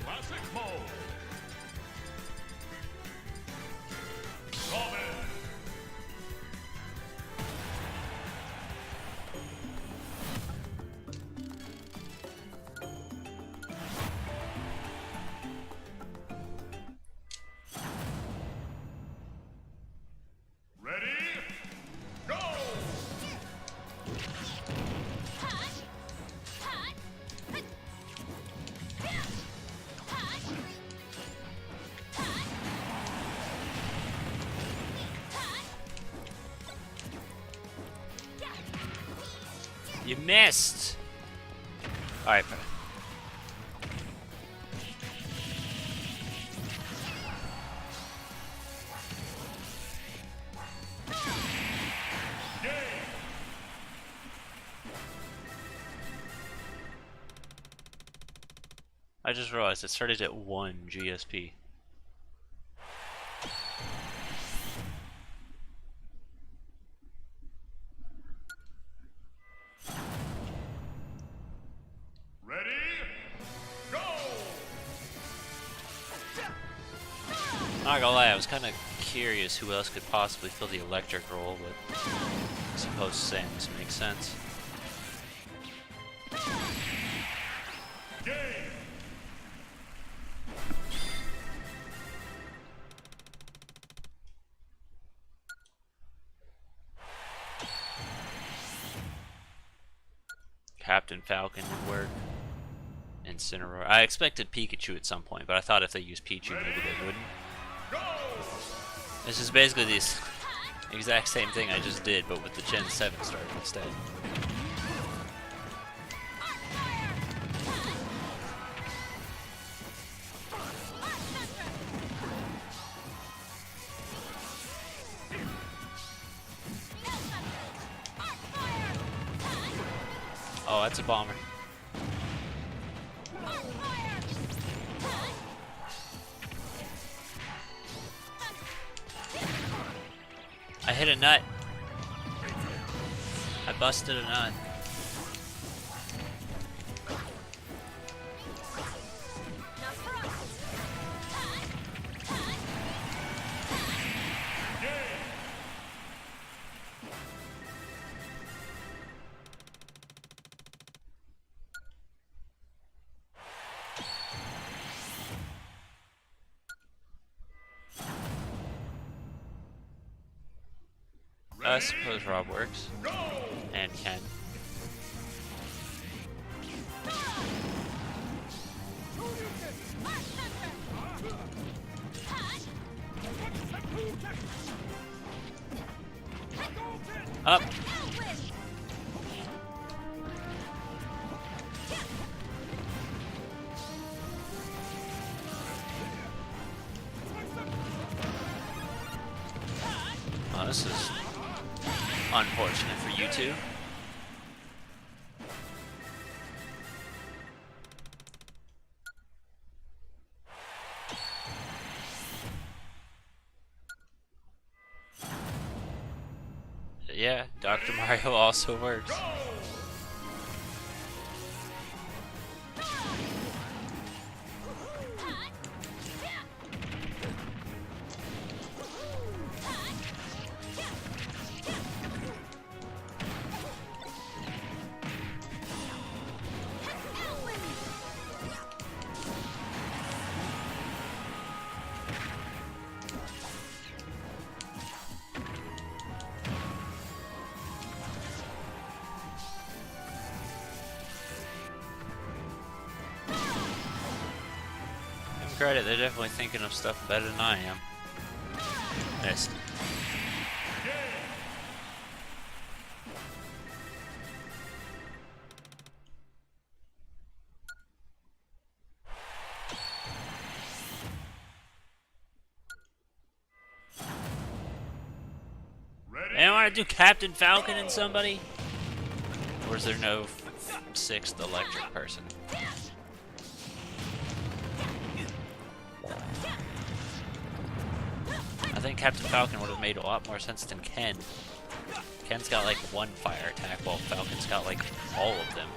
Classic mode. Common. Ready? Go! You missed! Alright. I just realized it started at 1 GSP. Ready? Go! Not gonna lie, I was kind of curious who else could possibly fill the electric role, but I suppose Samus makes sense. Game! Captain Falcon would work. Incineroar. I expected Pikachu at some point, but I thought if they used Pichu, maybe they wouldn't. Go! This is basically the exact same thing I just did, but with the Gen 7 starter instead. Oh, that's a bomber. I hit a nut. I busted a nut. I suppose Rob works. And Ken. Up. Oh, this is unfortunate for you two. Yeah, Dr. Mario also works. Credit, they're definitely thinking of stuff better than I am. Missed. want to do Captain Falcon and somebody? Or is there no sixth electric person? I think Captain Falcon would have made a lot more sense than Ken. Ken's got like one fire attack, while Falcon's got like all of them.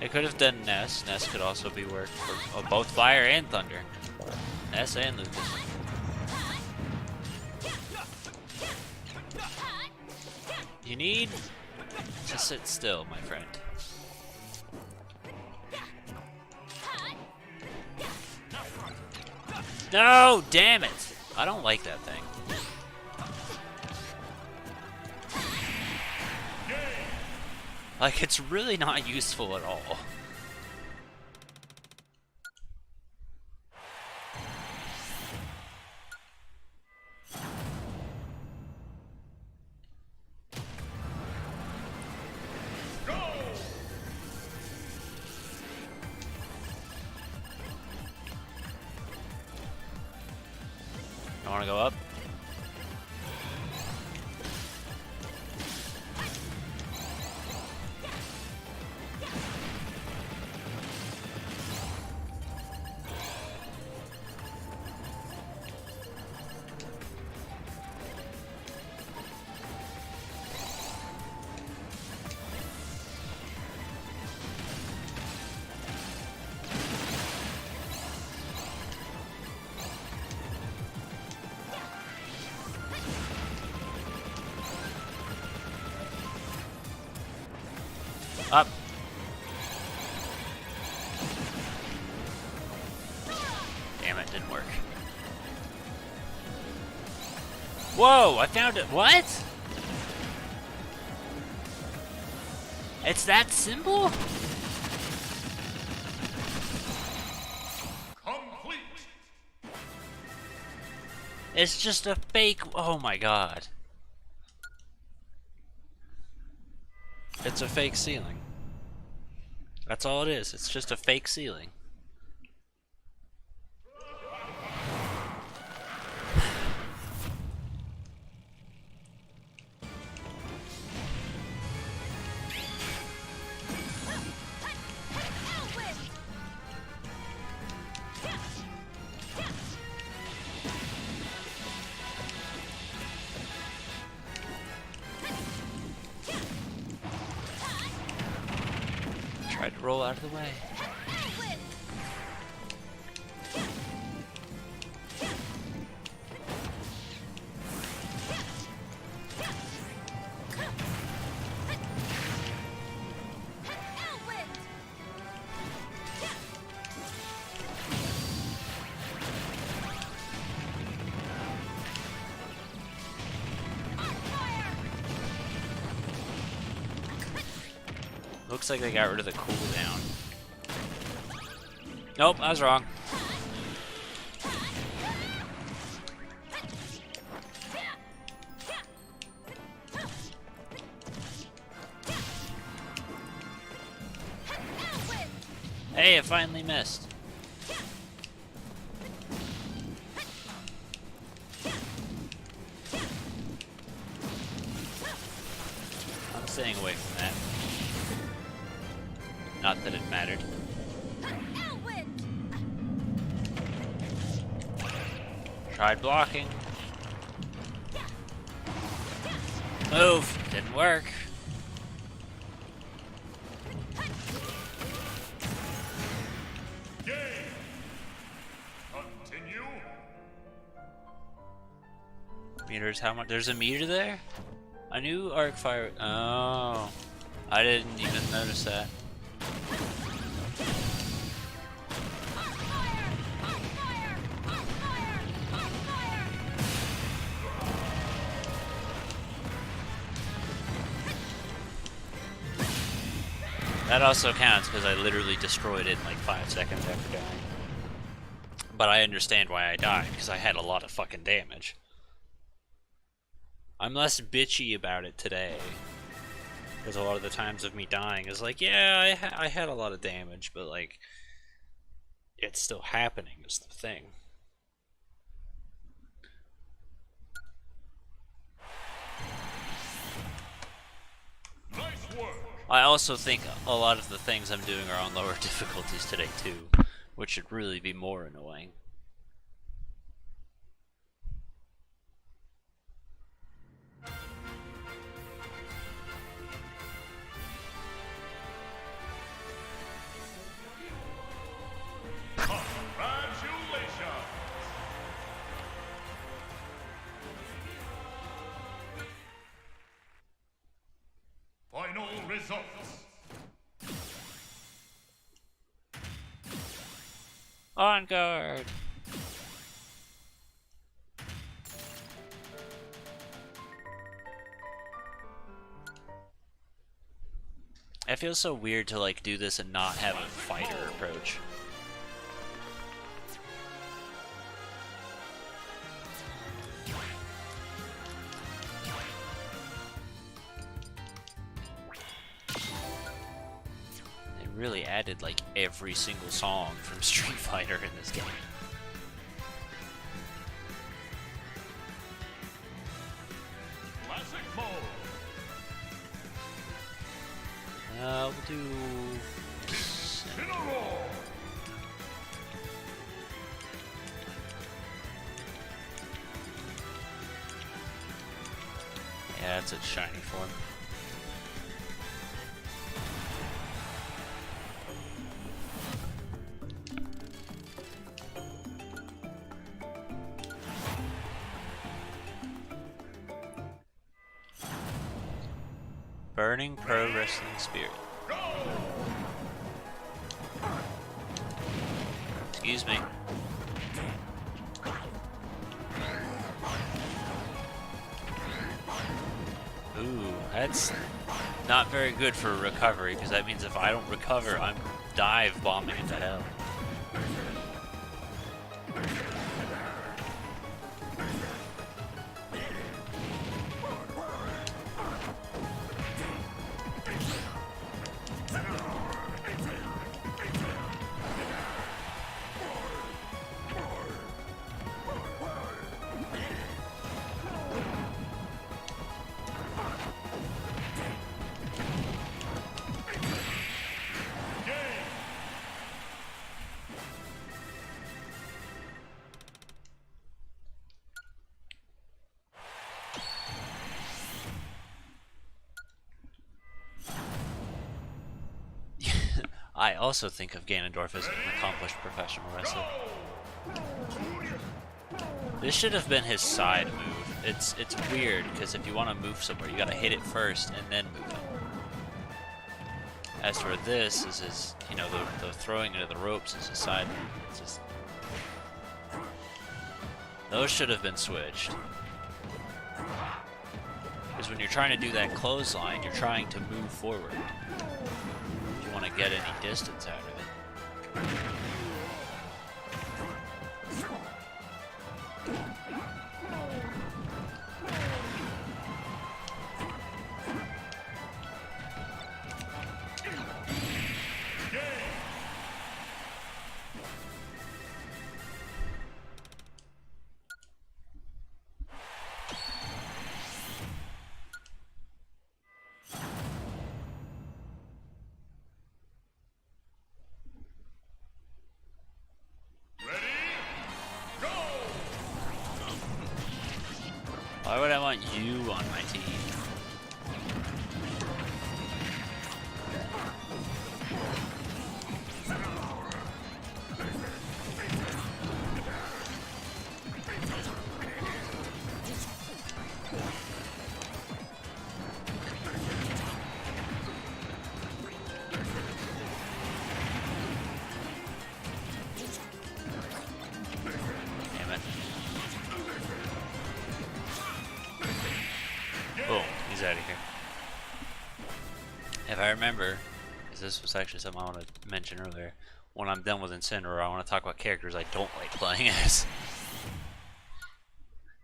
They could have done Ness. Ness could also be worked for both fire and thunder. Ness and Lucas. You need to sit still, my friend. No, damn it! I don't like that thing. Like, it's really not useful at all. I want to go up. Up. Damn it, didn't work. Whoa, I found it. What? It's that simple? Complete. It's just a fake. Oh my god. It's a fake ceiling. That's all it is. It's just a fake ceiling. Tried to roll out of the way. Looks like they got rid of the cooldown. Nope, I was wrong. Hey, I finally missed. I'm staying away from that. Not that it mattered. Tried blocking. Move. Didn't work. Game. Continue. Meters, how much? There's a meter there? I knew arc fire. Oh. I didn't even notice that. That also counts because I literally destroyed it in like 5 seconds after dying. But I understand why I died, because I had a lot of fucking damage. I'm less bitchy about it today. Because a lot of the times of me dying is like, yeah, I had a lot of damage, but like, it's still happening is the thing. Nice work. I also think a lot of the things I'm doing are on lower difficulties today too, which should really be more annoying. Congratulations. Final results. On guard! It feels so weird to like do this and not have a fighter approach. They really added like every single song from Street Fighter in this game. Classic mode. We'll do... In a row. Yeah, that's a shiny form. Burning Pro Wrestling Spirit. Go. Excuse me. Ooh, that's not very good for recovery, because that means if I don't recover, I'm dive bombing into hell. I also think of Ganondorf as an accomplished professional wrestler. This should have been his side move. It's weird, because if you want to move somewhere, you gotta hit it first and then move it. As for this, is his, you know, the throwing into the ropes is his side move. It's just... Those should have been switched. Because when you're trying to do that clothesline, you're trying to move forward. If you want to get any distance out of it. Why would I want you on my team? Damn it. Boom, he's out of here. If I remember, is this was actually something I want to mention earlier. When I'm done with Incineroar, I want to talk about characters I don't like playing as.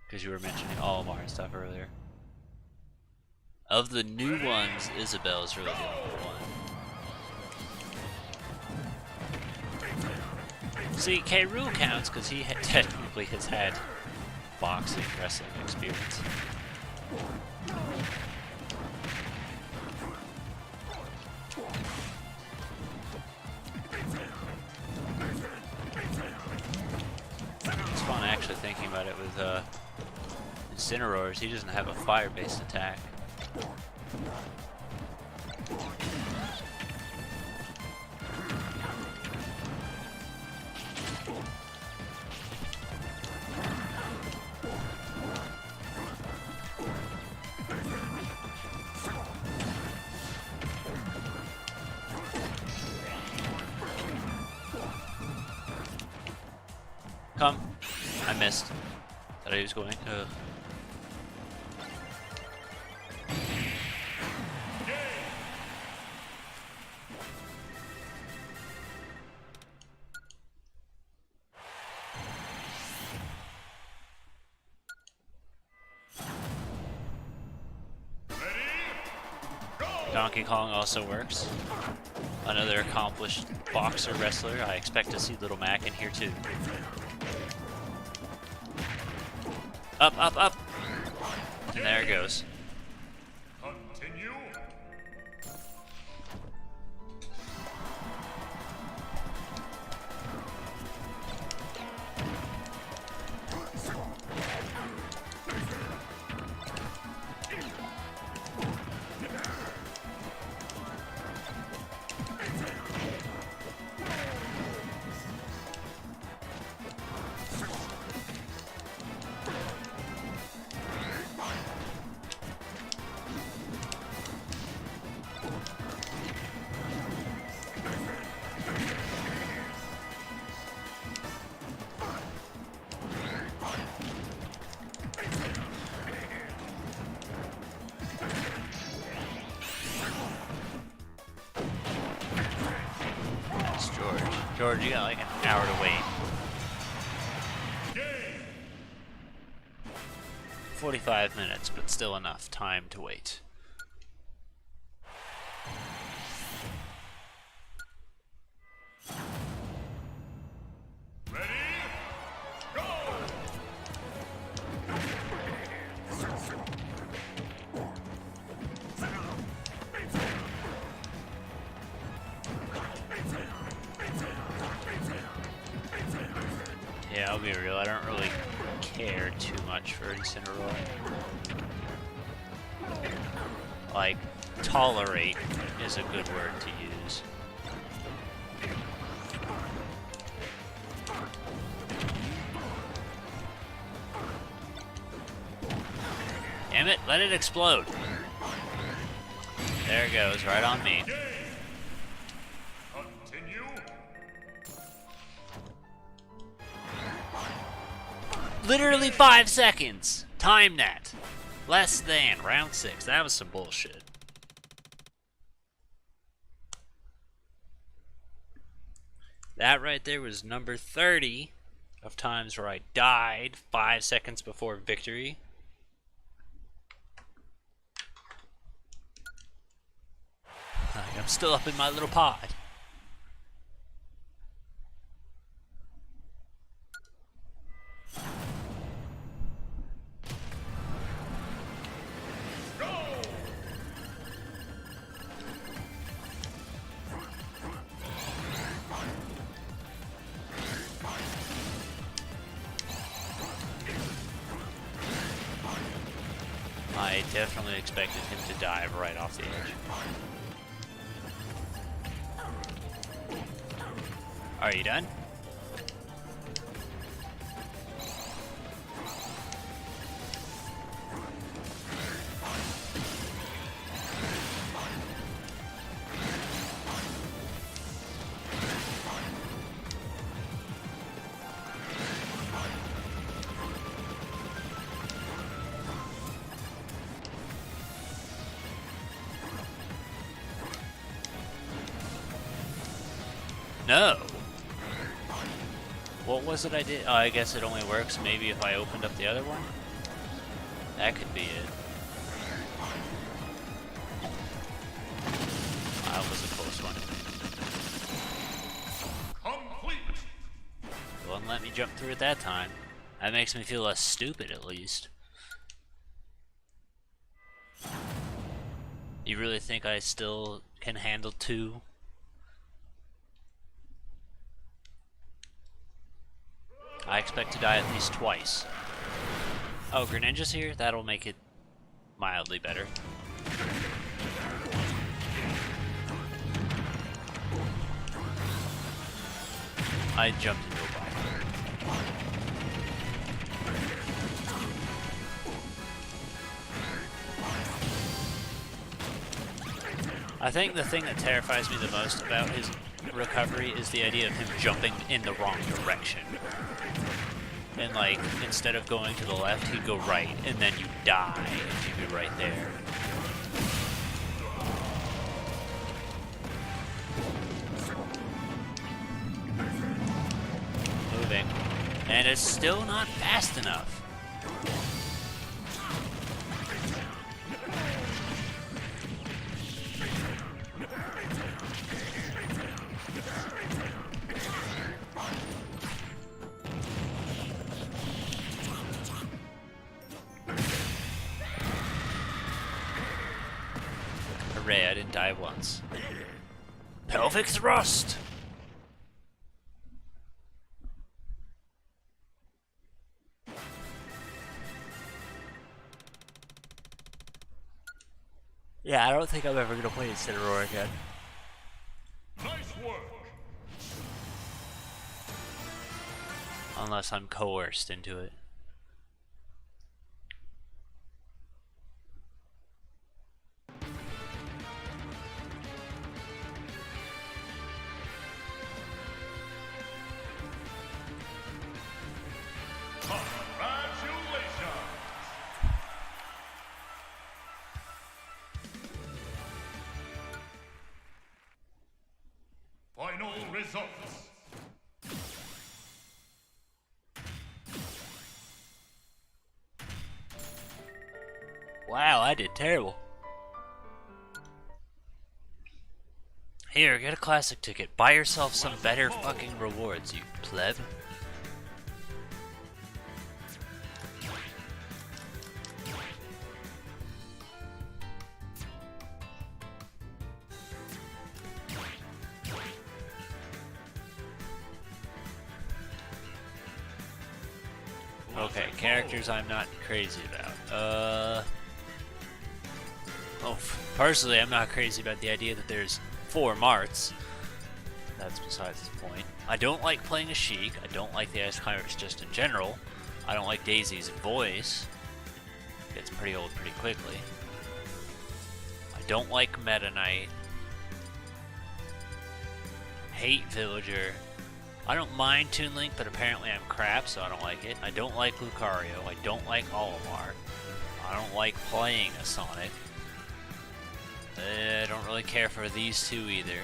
Because you were mentioning Olimar and stuff earlier. Of the new ones, Isabelle's really the only one. See, K. Rool counts because he technically has had boxing, wrestling experience. It's fun actually thinking about it with Incineroars. He doesn't have a fire-based attack. Come. I missed. Thought he was going. Ugh. Donkey Kong also works. Another accomplished boxer wrestler. I expect to see Little Mac in here too. Up, up, up! And there it goes. Continue. George, you got like an hour to wait. 45 minutes, but still enough time to wait. Ready? Go! Yeah, I'll be real, I don't really care too much for Incineroar. Like, tolerate is a good word to use. Damn it, let it explode. There it goes, right on me. Continue. Literally 5 seconds. Time that. Less than round 6. That was some bullshit. That right there was number 30 of times where I died 5 seconds before victory. I'm still up in my little pod. I definitely expected him to dive right off the edge. Are you done? No. What was it I did? Oh, I guess it only works maybe if I opened up the other one? That could be it. That was a close one. Complete. It wouldn't let me jump through it that time. That makes me feel less stupid, at least. You really think I still can handle 2? I expect to die at least twice. Oh, Greninja's here? That'll make it mildly better. I jumped into a bike. I think the thing that terrifies me the most about his recovery is the idea of him jumping in the wrong direction. And like, instead of going to the left, he'd go right, and then you die if you go right there. Moving. And it's still not fast enough. Hooray, I didn't die once. Pelvic thrust! Yeah, I don't think I'm ever gonna play Incineroar again. Nice work. Unless I'm coerced into it. Congratulations. Final results. Wow, I did terrible. Here, get a classic ticket. Buy yourself some better fucking rewards, you pleb. Okay, characters I'm not crazy about. Oh, personally, I'm not crazy about the idea that there's 4 Marts. That's besides the point. I don't like playing a Sheik. I don't like the Ice Climbers just in general. I don't like Daisy's voice. Gets pretty old pretty quickly. I don't like Meta Knight. Hate Villager. I don't mind Toon Link, but apparently I'm crap, so I don't like it. I don't like Lucario. I don't like Olimar. I don't like playing a Sonic. I don't really care for these 2 either.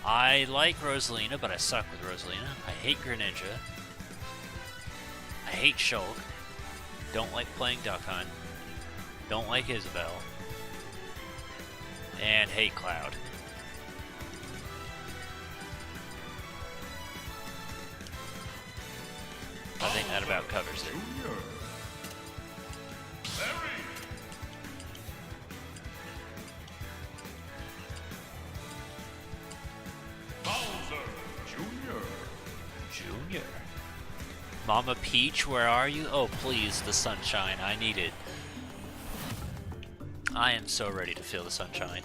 I like Rosalina, but I suck with Rosalina. I hate Greninja. I hate Shulk. Don't like playing Duck Hunt. Don't like Isabelle. And hate Cloud. I think that about covers it. Junior. Larry. Bowser Jr. Junior. Mama Peach, where are you? Oh, please, the sunshine. I need it. I am so ready to feel the sunshine.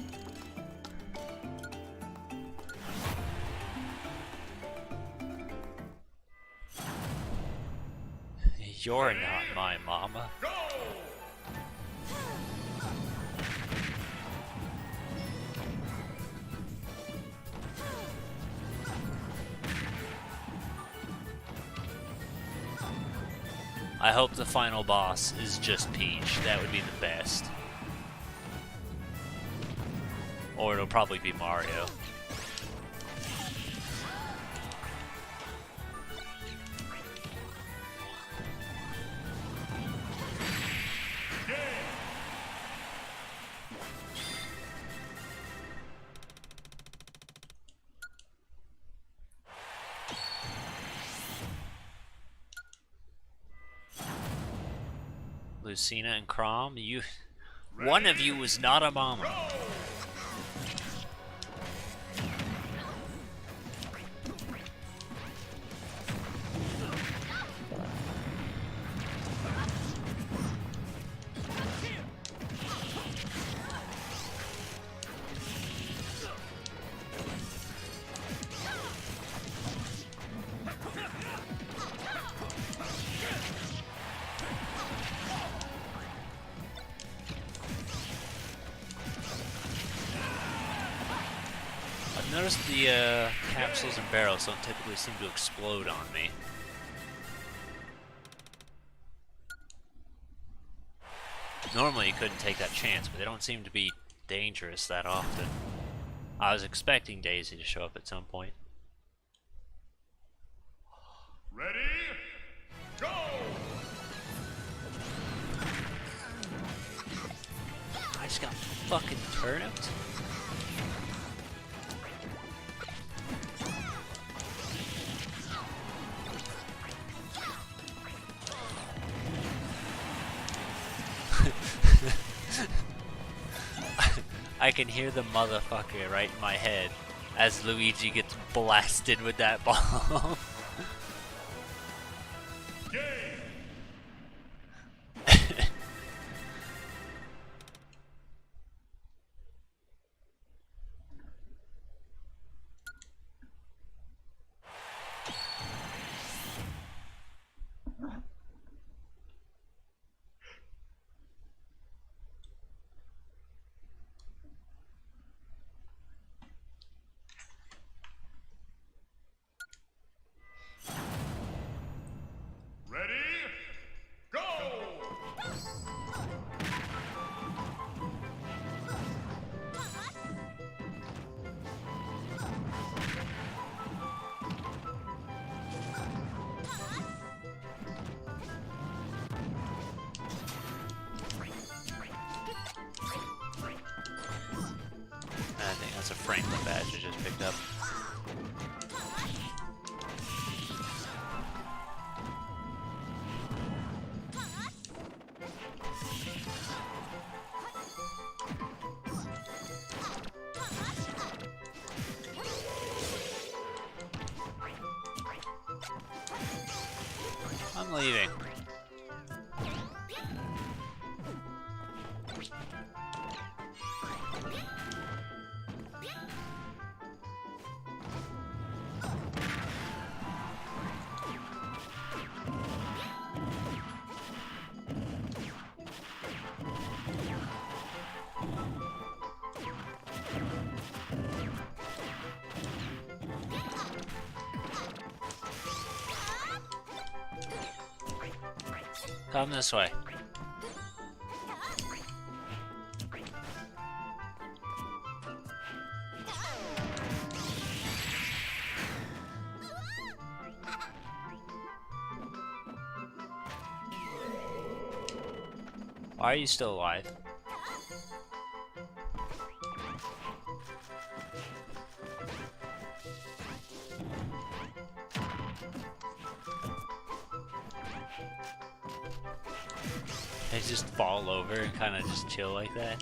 You're not my mama. Go! I hope the final boss is just Peach. That would be the best. Or it'll probably be Mario. Lucina and Crom, one of you was not a mama. Notice the capsules and barrels don't typically seem to explode on me. Normally you couldn't take that chance, but they don't seem to be dangerous that often. I was expecting Daisy to show up at some point. Ready? Go! I just got fucking turnips. I can hear the motherfucker right in my head as Luigi gets blasted with that ball. Ready? Go! I think that's a Franklin badge I just picked up. I'm leaving. Come this way. Why are you still alive? They just fall over and kind of just chill like that.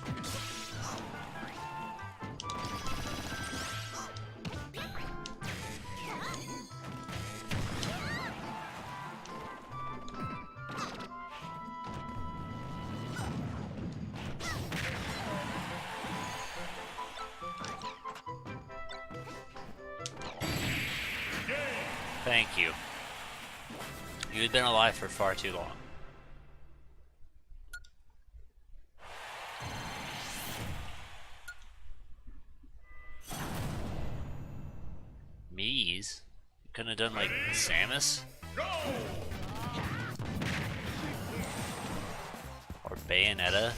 Thank you. You had been alive for far too long. Mies? You couldn't have done like Samus? Or Bayonetta?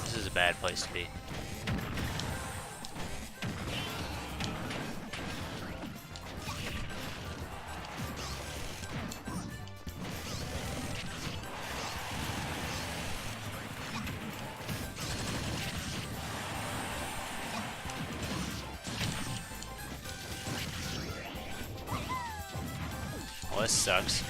This is a bad place to be. Well, this sucks.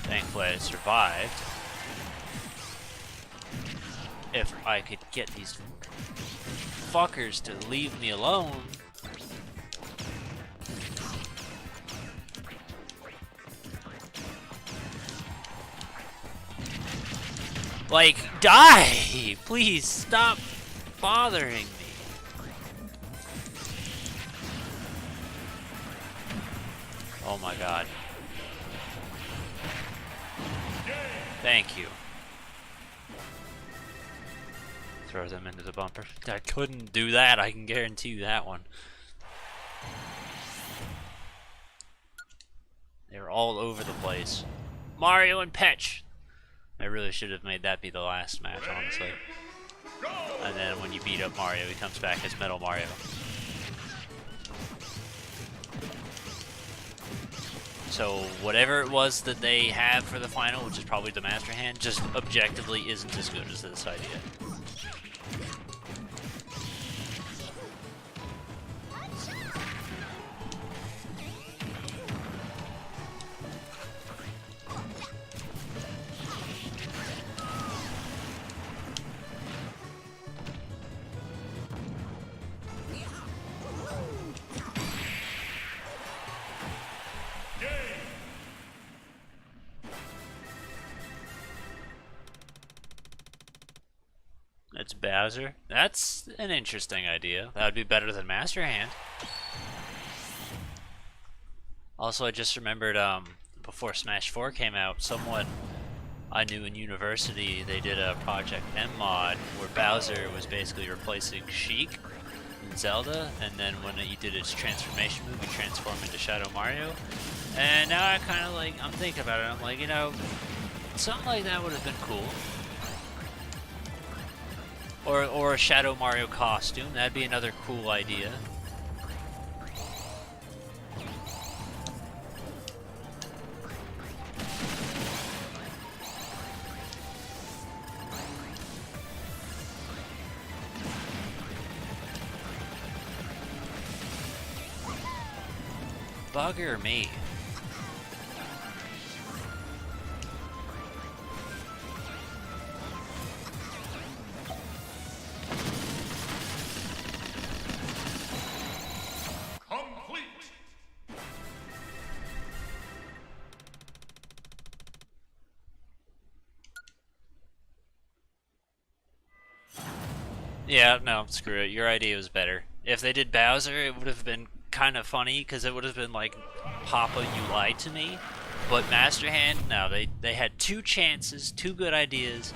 Thankfully I survived. If I could get these fuckers to leave me alone. Like, die! Please stop bothering me. Oh my god. Thank you. Throw them into the bumper. I couldn't do that, I can guarantee you that one. They were all over the place. Mario and Peach! I really should have made that be the last match, honestly. And then when you beat up Mario, he comes back as Metal Mario. So whatever it was that they have for the final, which is probably the Master Hand, just objectively isn't as good as this idea. It's Bowser. That's an interesting idea. That would be better than Master Hand. Also, I just remembered before Smash 4 came out, someone I knew in university, they did a Project M mod where Bowser was basically replacing Sheik in Zelda, and then when he did his transformation move, he transformed into Shadow Mario. And now I kind of like, I'm thinking about it, I'm like, you know, something like that would have been cool. Or a Shadow Mario costume, that'd be another cool idea. Bugger me. Yeah, no, screw it. Your idea was better. If they did Bowser, it would have been kind of funny, because it would have been like, Papa, you lied to me. But Master Hand, no, they had two chances, two good ideas,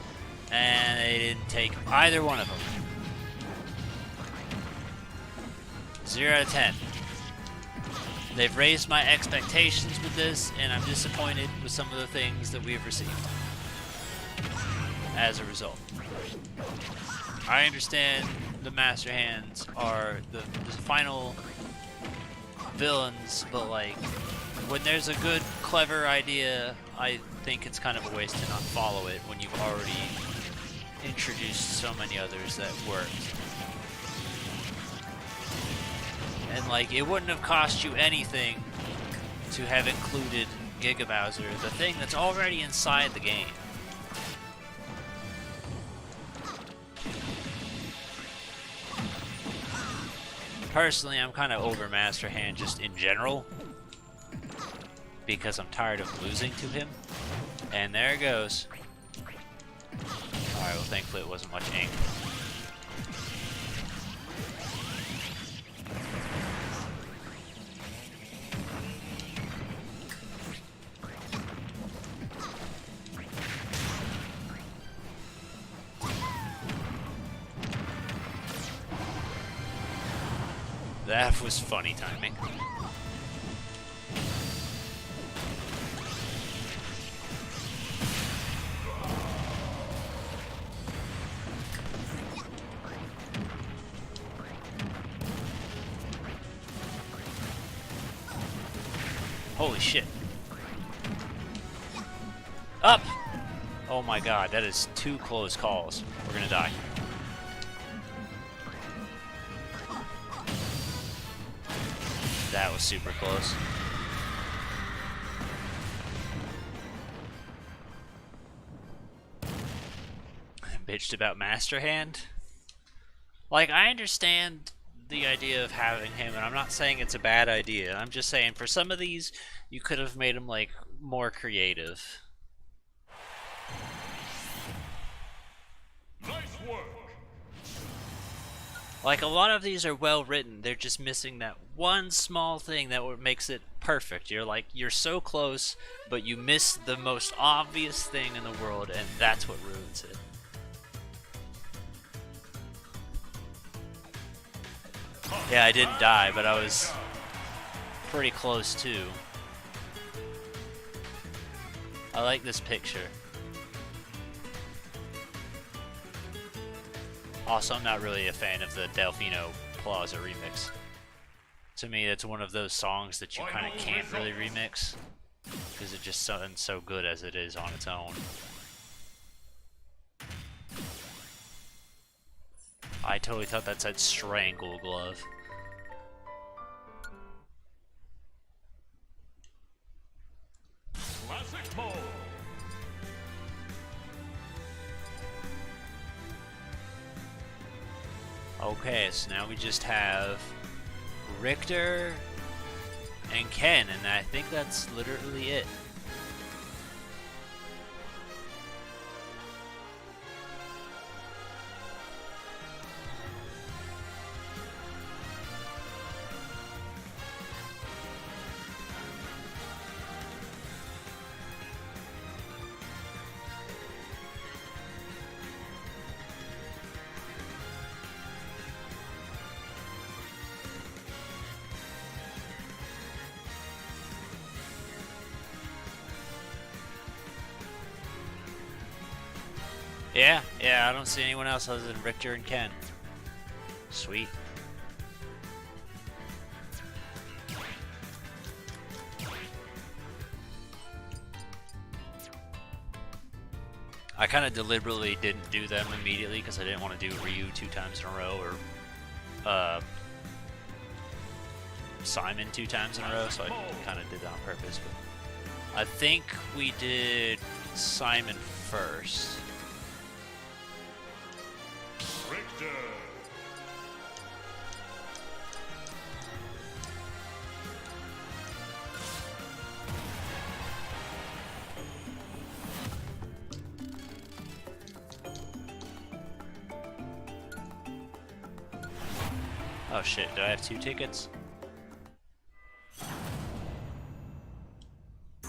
and they didn't take either one of them. 0 out of 10. They've raised my expectations with this, and I'm disappointed with some of the things that we've received as a result. I understand the Master Hands are the final villains, but like, when there's a good, clever idea, I think it's kind of a waste to not follow it when you've already introduced so many others that worked. And like, it wouldn't have cost you anything to have included Giga Bowser, the thing that's already inside the game. Personally, I'm kind of over Master Hand just in general, because I'm tired of losing to him. And there it goes. Alright, well thankfully it wasn't much ink. That was funny timing. Holy shit. Up! Oh my god, that is two close calls. We're gonna die. That was super close. Bitched about Master Hand. Like, I understand the idea of having him, and I'm not saying it's a bad idea. I'm just saying for some of these, you could have made him like more creative. Nice work. Like, a lot of these are well written. They're just missing that one small thing that makes it perfect. You're like, you're so close, but you miss the most obvious thing in the world, and that's what ruins it. Yeah, I didn't die, but I was pretty close too. I like this picture. Also, I'm not really a fan of the Delfino Plaza remix. To me, it's one of those songs that you kind of can't really remix, because it just sounds so good as it is on its own. I totally thought that said Strangle Glove. Classic mode. Okay, so now we just have Richter and Ken, and I think that's literally it. Yeah, I don't see anyone else other than Richter and Ken. Sweet. I kind of deliberately didn't do them immediately because I didn't want to do Ryu 2 times in a row or Simon 2 times in a row, so I kind of did that on purpose. But I think we did Simon first. Richter. Oh shit, do I have 2 tickets?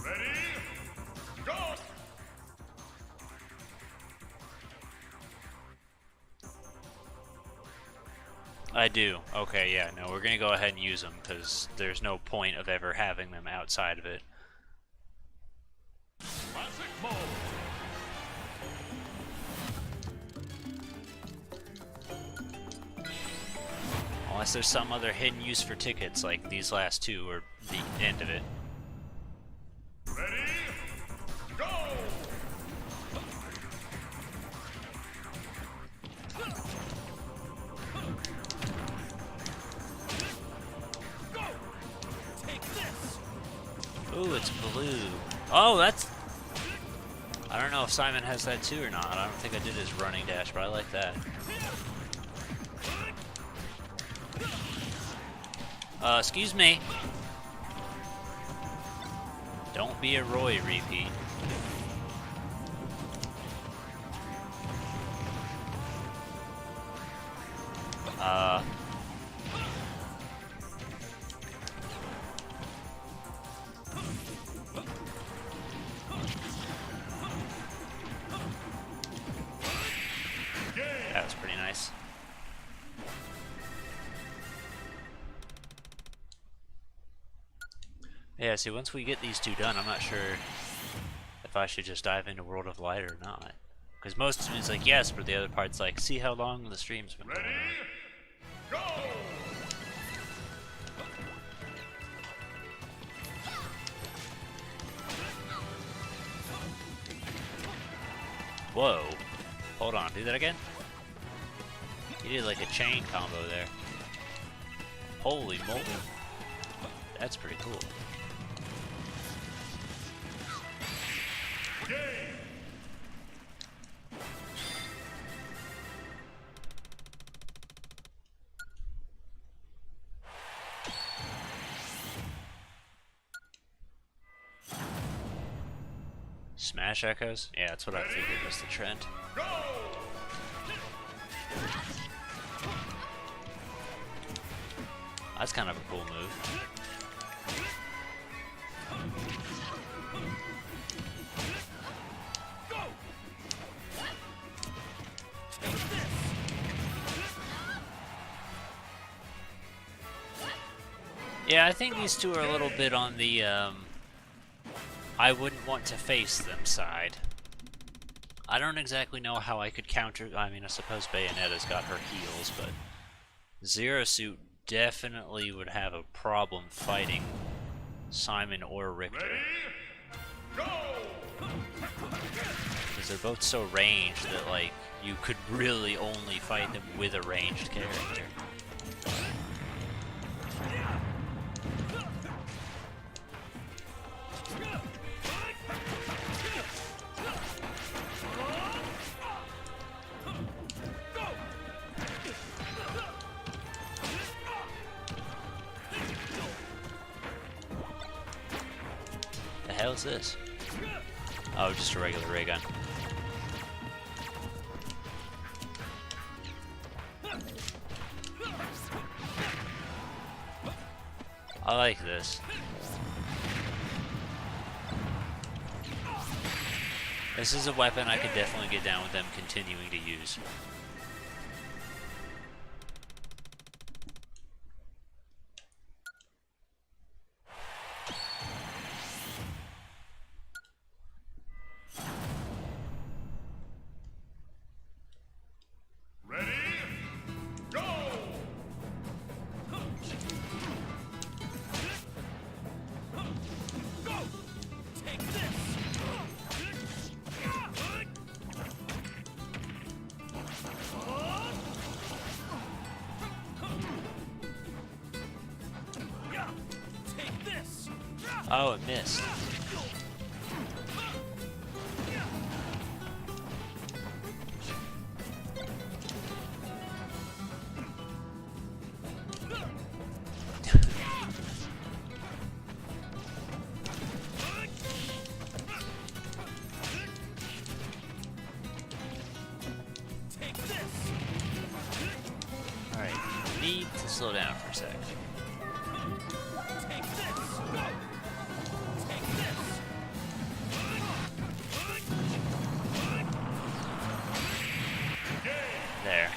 Ready? Go! I do. Okay, yeah, no, we're gonna go ahead and use them, because there's no point of ever having them outside of it. Classic mode. Unless there's some other hidden use for tickets, like these last 2 or the end of it. Ready? Go! Go! Take this! Ooh, it's blue. Oh, that's... I don't know if Simon has that too or not. I don't think I did his running dash, but I like that. Excuse me. Don't be a Roy repeat. That was pretty nice. Yeah, see, once we get these 2 done, I'm not sure if I should just dive into World of Light or not. Because most of it's like, yes, but the other part's like, see how long the stream's been going Ready? on. Go! Whoa. Hold on, do that again? You did like a chain combo there. Holy moly. That's pretty cool. Game. Smash Echoes? Yeah, that's what I figured was the trend. Go. That's kind of a cool move. Go. Yeah, I think these two are a little bit on the, I wouldn't want to face them side. I don't exactly know how I could counter. I mean, I suppose Bayonetta's got her heals, but Zero Suit definitely would have a problem fighting Simon or Richter. Ready. Go. Because they're both so ranged that, like, you could really only fight them with a ranged character. The hell is this? Oh, just a regular ray gun. I like this. This is a weapon I could definitely get down with them continuing to use. Ready. Go. Go. Take this. Yeah. Take this. Oh, it missed. Take this. Alright, need to slow down for a sec. Take this. Go. Take this. There.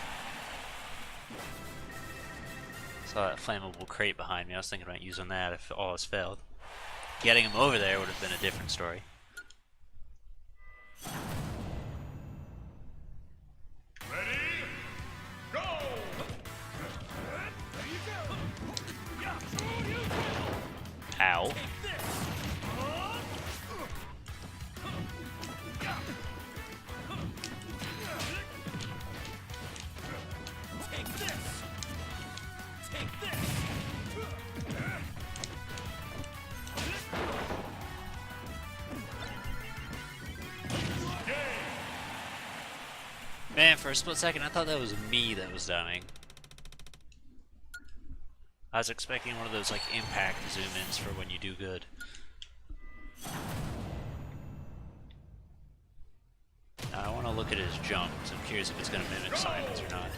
Saw that flammable crate behind me. I was thinking about using that if all has failed. Getting him over there would have been a different story. Ready. Go. Ow. Take this. Take this. Take this. Man, for a split second I thought that was me that was dying. I was expecting one of those like impact zoom-ins for when you do good. Now I want to look at his jump, because I'm curious if it's going to mimic Simon's or not.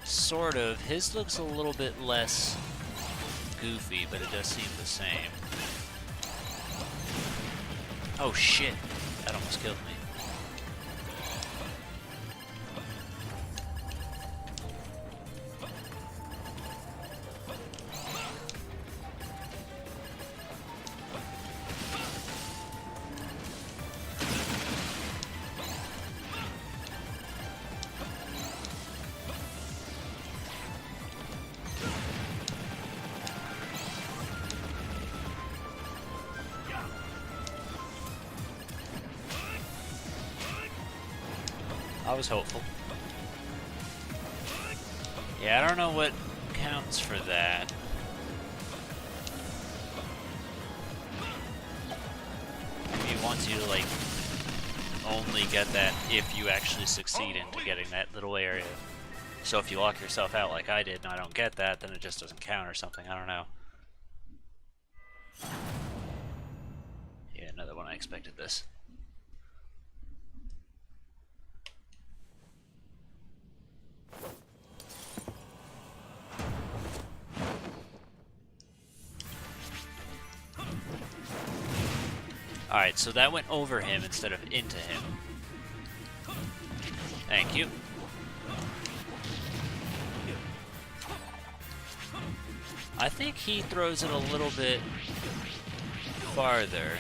Sort of. His looks a little bit less goofy, but it does seem the same. Oh shit, that almost killed me. I was hopeful. Yeah, I don't know what counts for that. He wants you to, like, only get that if you actually succeed into getting that little area. So if you lock yourself out like I did and I don't get that, then it just doesn't count or something. I don't know. Yeah, another one. I expected this. Alright, so that went over him instead of into him. Thank you. I think he throws it a little bit farther.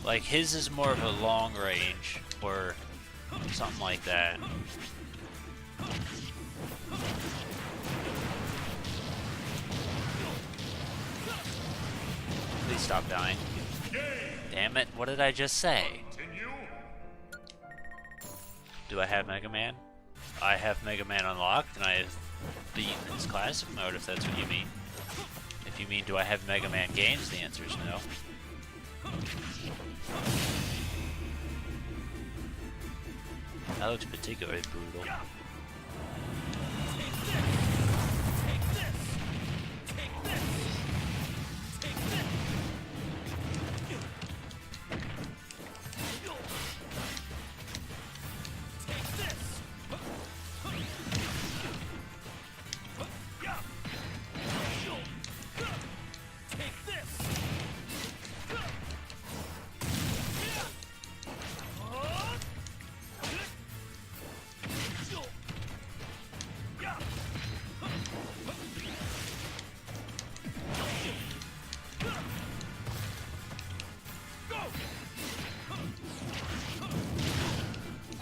Like his is more of a long range or something like that. Please stop dying. Damn it, what did I just say? Do I have Mega Man? I have Mega Man unlocked, and I have beaten its classic mode, if that's what you mean. If you mean, do I have Mega Man games, the answer is no. That looks particularly brutal.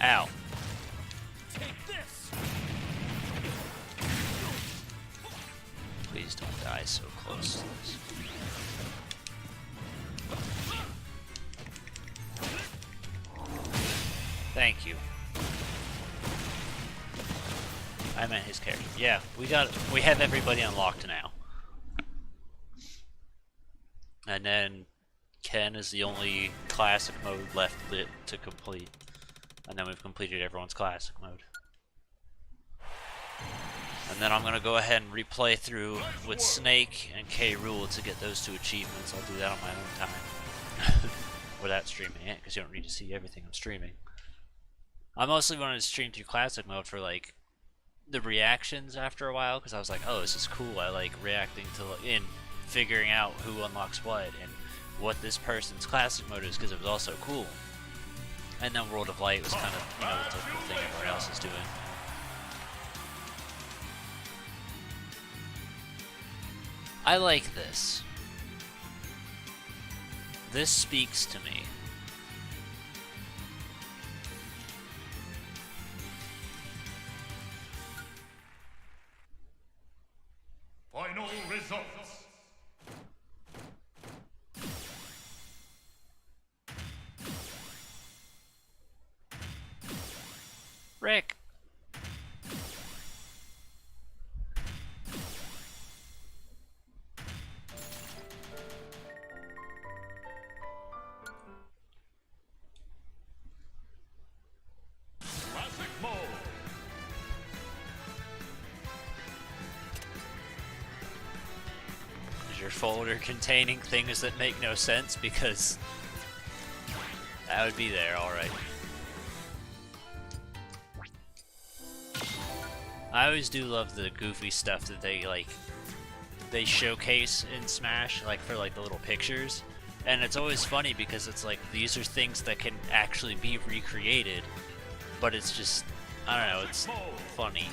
Ow. Please don't die so close to this. Thank you. I meant his character. Yeah, we have everybody unlocked now. And then Ken is the only classic mode left lit to complete. And then we've completed everyone's classic mode. And then I'm going to go ahead and replay through with Snake and K. Rool to get those two achievements. I'll do that on my own time. Without streaming it, because you don't need to see everything I'm streaming. I mostly wanted to stream through classic mode for, like, the reactions after a while, because I was like, oh, this is cool. I like reacting to, in figuring out who unlocks what, and what this person's classic mode is, because it was also cool. And then World of Light was kind of, you know, the typical thing everyone else is doing. I like this. This speaks to me. Final results. Rick. Classic mode. Is your folder containing things that make no sense? Because that would be there, alright. I always do love the goofy stuff that they showcase in Smash, like for like the little pictures. And it's always funny because it's like, these are things that can actually be recreated, but it's just, I don't know, it's funny.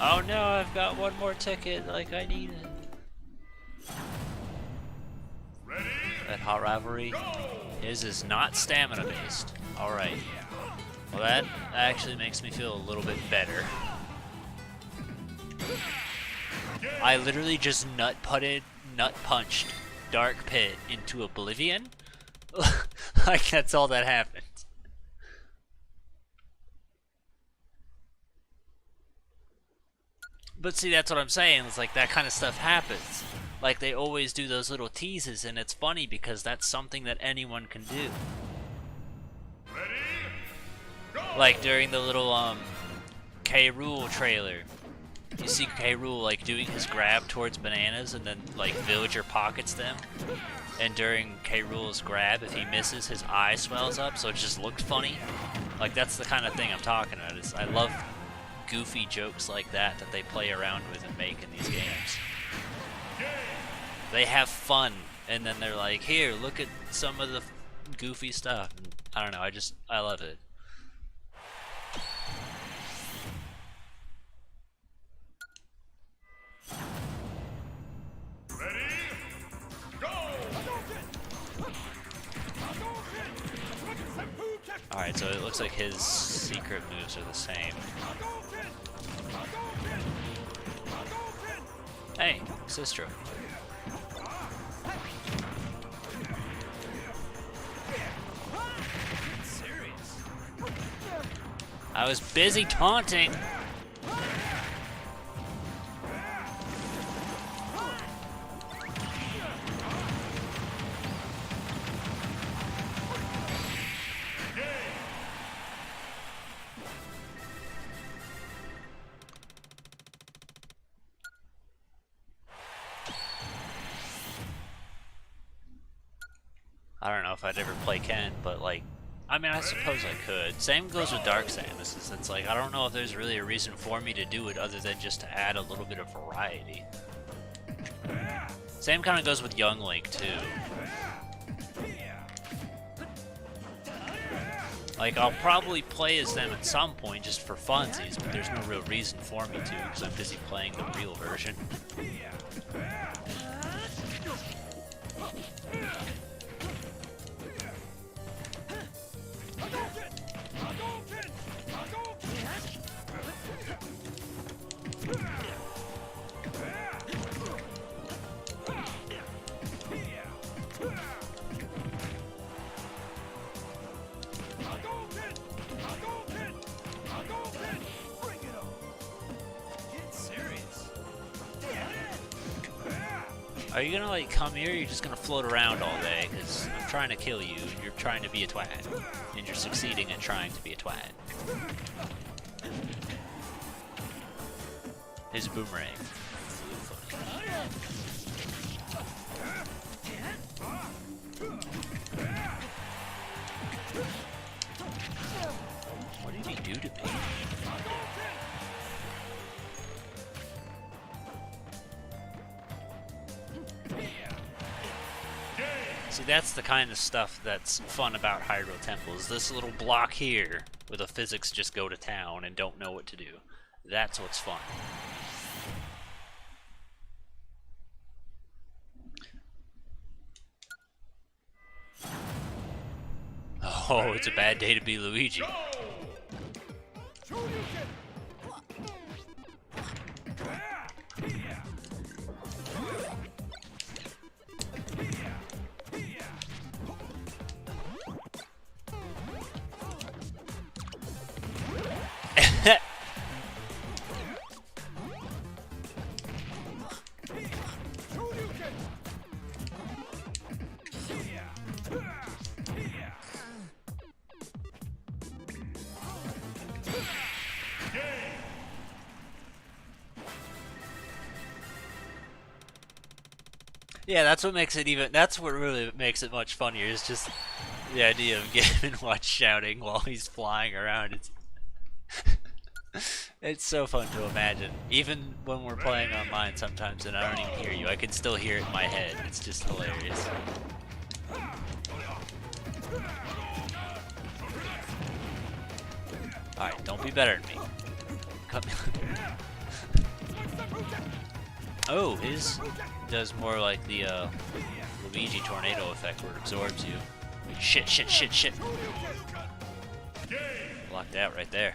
Oh no, I've got one more ticket like I needed. Ready? That Hot Rivalry. His is not stamina based. Alright. Well, that actually makes me feel a little bit better. I literally just nut punched Dark Pit into oblivion. Like, that's all that happened. But see, that's what I'm saying. It's like that kind of stuff happens. Like, they always do those little teases, and it's funny because that's something that anyone can do. Like during the little K. Rool trailer, you see K. Rool like doing his grab towards bananas, and then like Villager pockets them. And during K. Rool's grab, if he misses, his eye swells up, so it just looks funny. Like, that's the kind of thing I'm talking about. I love goofy jokes like that they play around with and make in these games. They have fun, and then they're like, here, look at some of the goofy stuff. And I don't know, I love it. Alright, so it looks like his secret moves are the same. Hey, Sistra. I was busy taunting. I don't know if I'd ever play Ken, but like, I mean, I suppose I could. Same goes with Dark Samus. It's like, I don't know if there's really a reason for me to do it other than just to add a little bit of variety. Same kind of goes with Young Link, too. Like, I'll probably play as them at some point just for funsies, but there's no real reason for me to, because I'm busy playing the real version. Are you gonna like come here, or you're just gonna float around all day? Because I'm trying to kill you, and you're trying to be a twat. And you're succeeding at trying to be a twat. His boomerang. What did he do to me? See, that's the kind of stuff that's fun about Hyrule Temples. This little block here, where the physics just go to town and don't know what to do. That's what's fun. Oh, it's a bad day to be Luigi. Yeah, that's what makes it that's what really makes it much funnier, is just the idea of Game & Watch shouting while he's flying around. It's so fun to imagine. Even when we're playing online sometimes and I don't even hear you, I can still hear it in my head. It's just hilarious. Alright, don't be better than me. Come Oh, his does more like the Luigi tornado effect where it absorbs you. Shit, shit, shit, shit. Blocked out right there.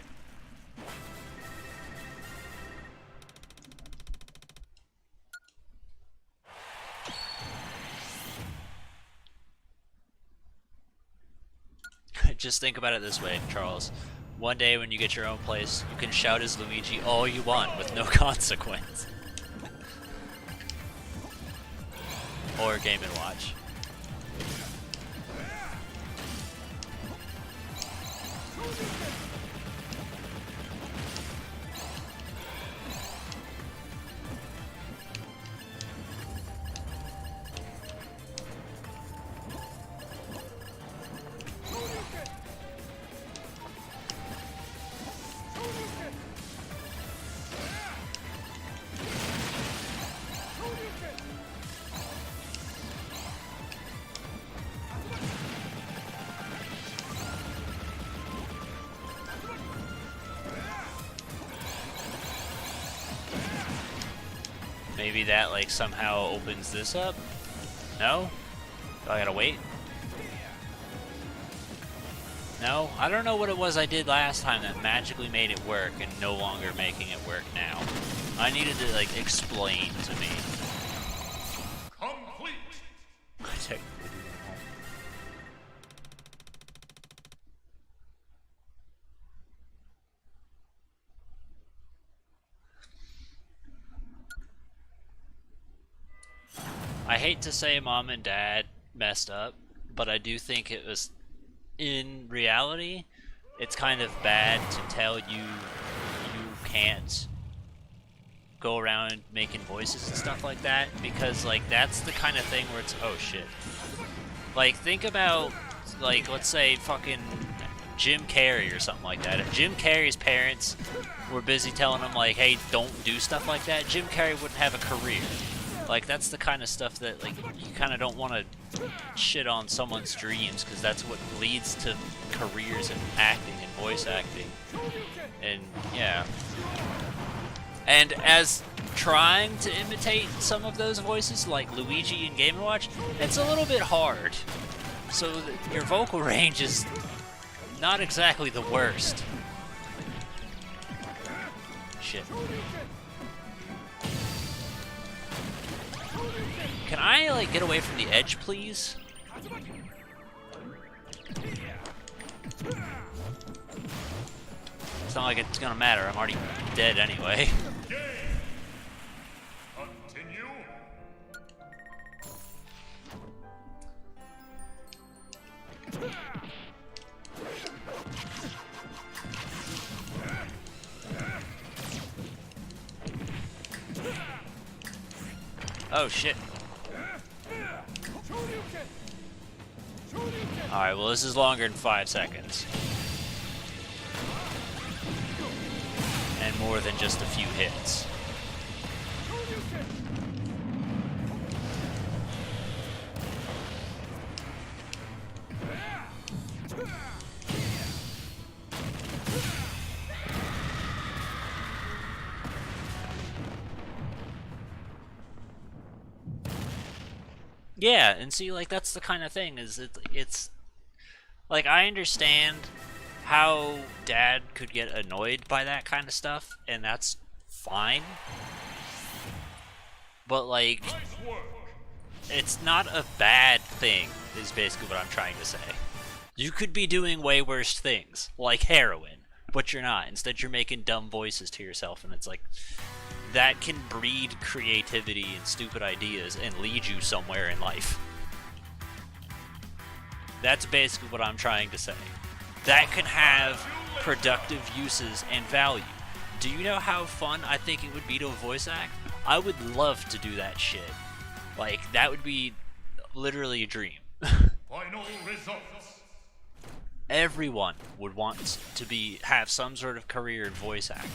Just think about it this way, Charles. One day when you get your own place, you can shout as Luigi all you want with no consequence. Or Game & Watch. Maybe that like somehow opens this up? No? Do I gotta wait? No? I don't know what it was I did last time that magically made it work and no longer making it work now. I needed to like explain to me. Complete. I technically do that home. I hate to say Mom and Dad messed up, but I do think it was, in reality, it's kind of bad to tell you can't go around making voices and stuff like that, because like that's the kind of thing where it's, oh shit. Like think about, like let's say fucking Jim Carrey or something like that. If Jim Carrey's parents were busy telling him like, hey, don't do stuff like that, Jim Carrey wouldn't have a career. Like that's the kind of stuff that like you kind of don't want to shit on someone's dreams, because that's what leads to careers in acting and voice acting. And yeah. And as trying to imitate some of those voices like Luigi in Game & Watch, it's a little bit hard. So your vocal range is not exactly the worst. Shit. Can I, like, get away from the edge, please? It's not like it's gonna matter. I'm already dead anyway. Continue. Oh, shit. Alright, well this is longer than 5 seconds. And more than just a few hits. Yeah, and see, like, that's the kind of thing, is it's like, I understand how Dad could get annoyed by that kind of stuff, and that's fine. But, like, Nice work. it's not a bad thing, is basically what I'm trying to say. You could be doing way worse things, like heroin, but you're not. Instead, you're making dumb voices to yourself, and it's like, that can breed creativity and stupid ideas and lead you somewhere in life. That's basically what I'm trying to say. That can have productive uses and value. Do you know how fun I think it would be to voice act? I would love to do that shit. Like, that would be literally a dream. Final results. Everyone would want to have some sort of career in voice acting.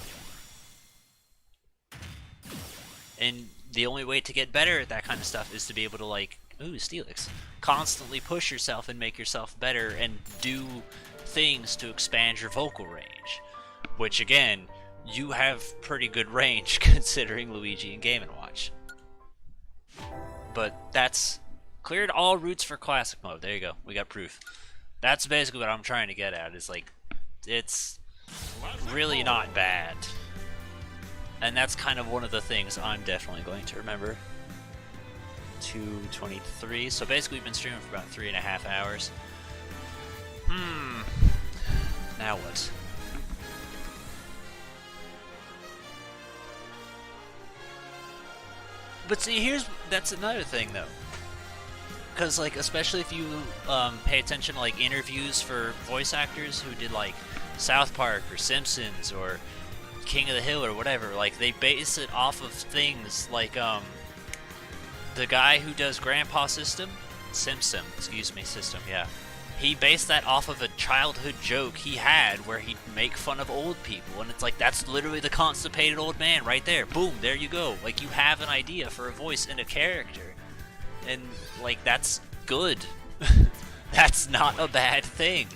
And the only way to get better at that kind of stuff is to be able to, like, ooh, Steelix, constantly push yourself and make yourself better and do things to expand your vocal range. Which, again, you have pretty good range considering Luigi and Game & Watch. But that's Cleared all routes for classic mode. There you go. We got proof. That's basically what I'm trying to get at. Is like, it's really not bad. And that's kind of one of the things I'm definitely going to remember. 2:23. So basically, we've been streaming for about 3.5 hours. Now what? But see, that's another thing though. Because like, especially if you pay attention to like interviews for voice actors who did like South Park or Simpsons or King of the Hill or whatever, like they base it off of things like the guy who does Grandpa System, yeah. He based that off of a childhood joke he had where he'd make fun of old people, and it's like, that's literally the constipated old man right there. Boom, there you go. Like, you have an idea for a voice and a character. And like, that's good. That's not a bad thing.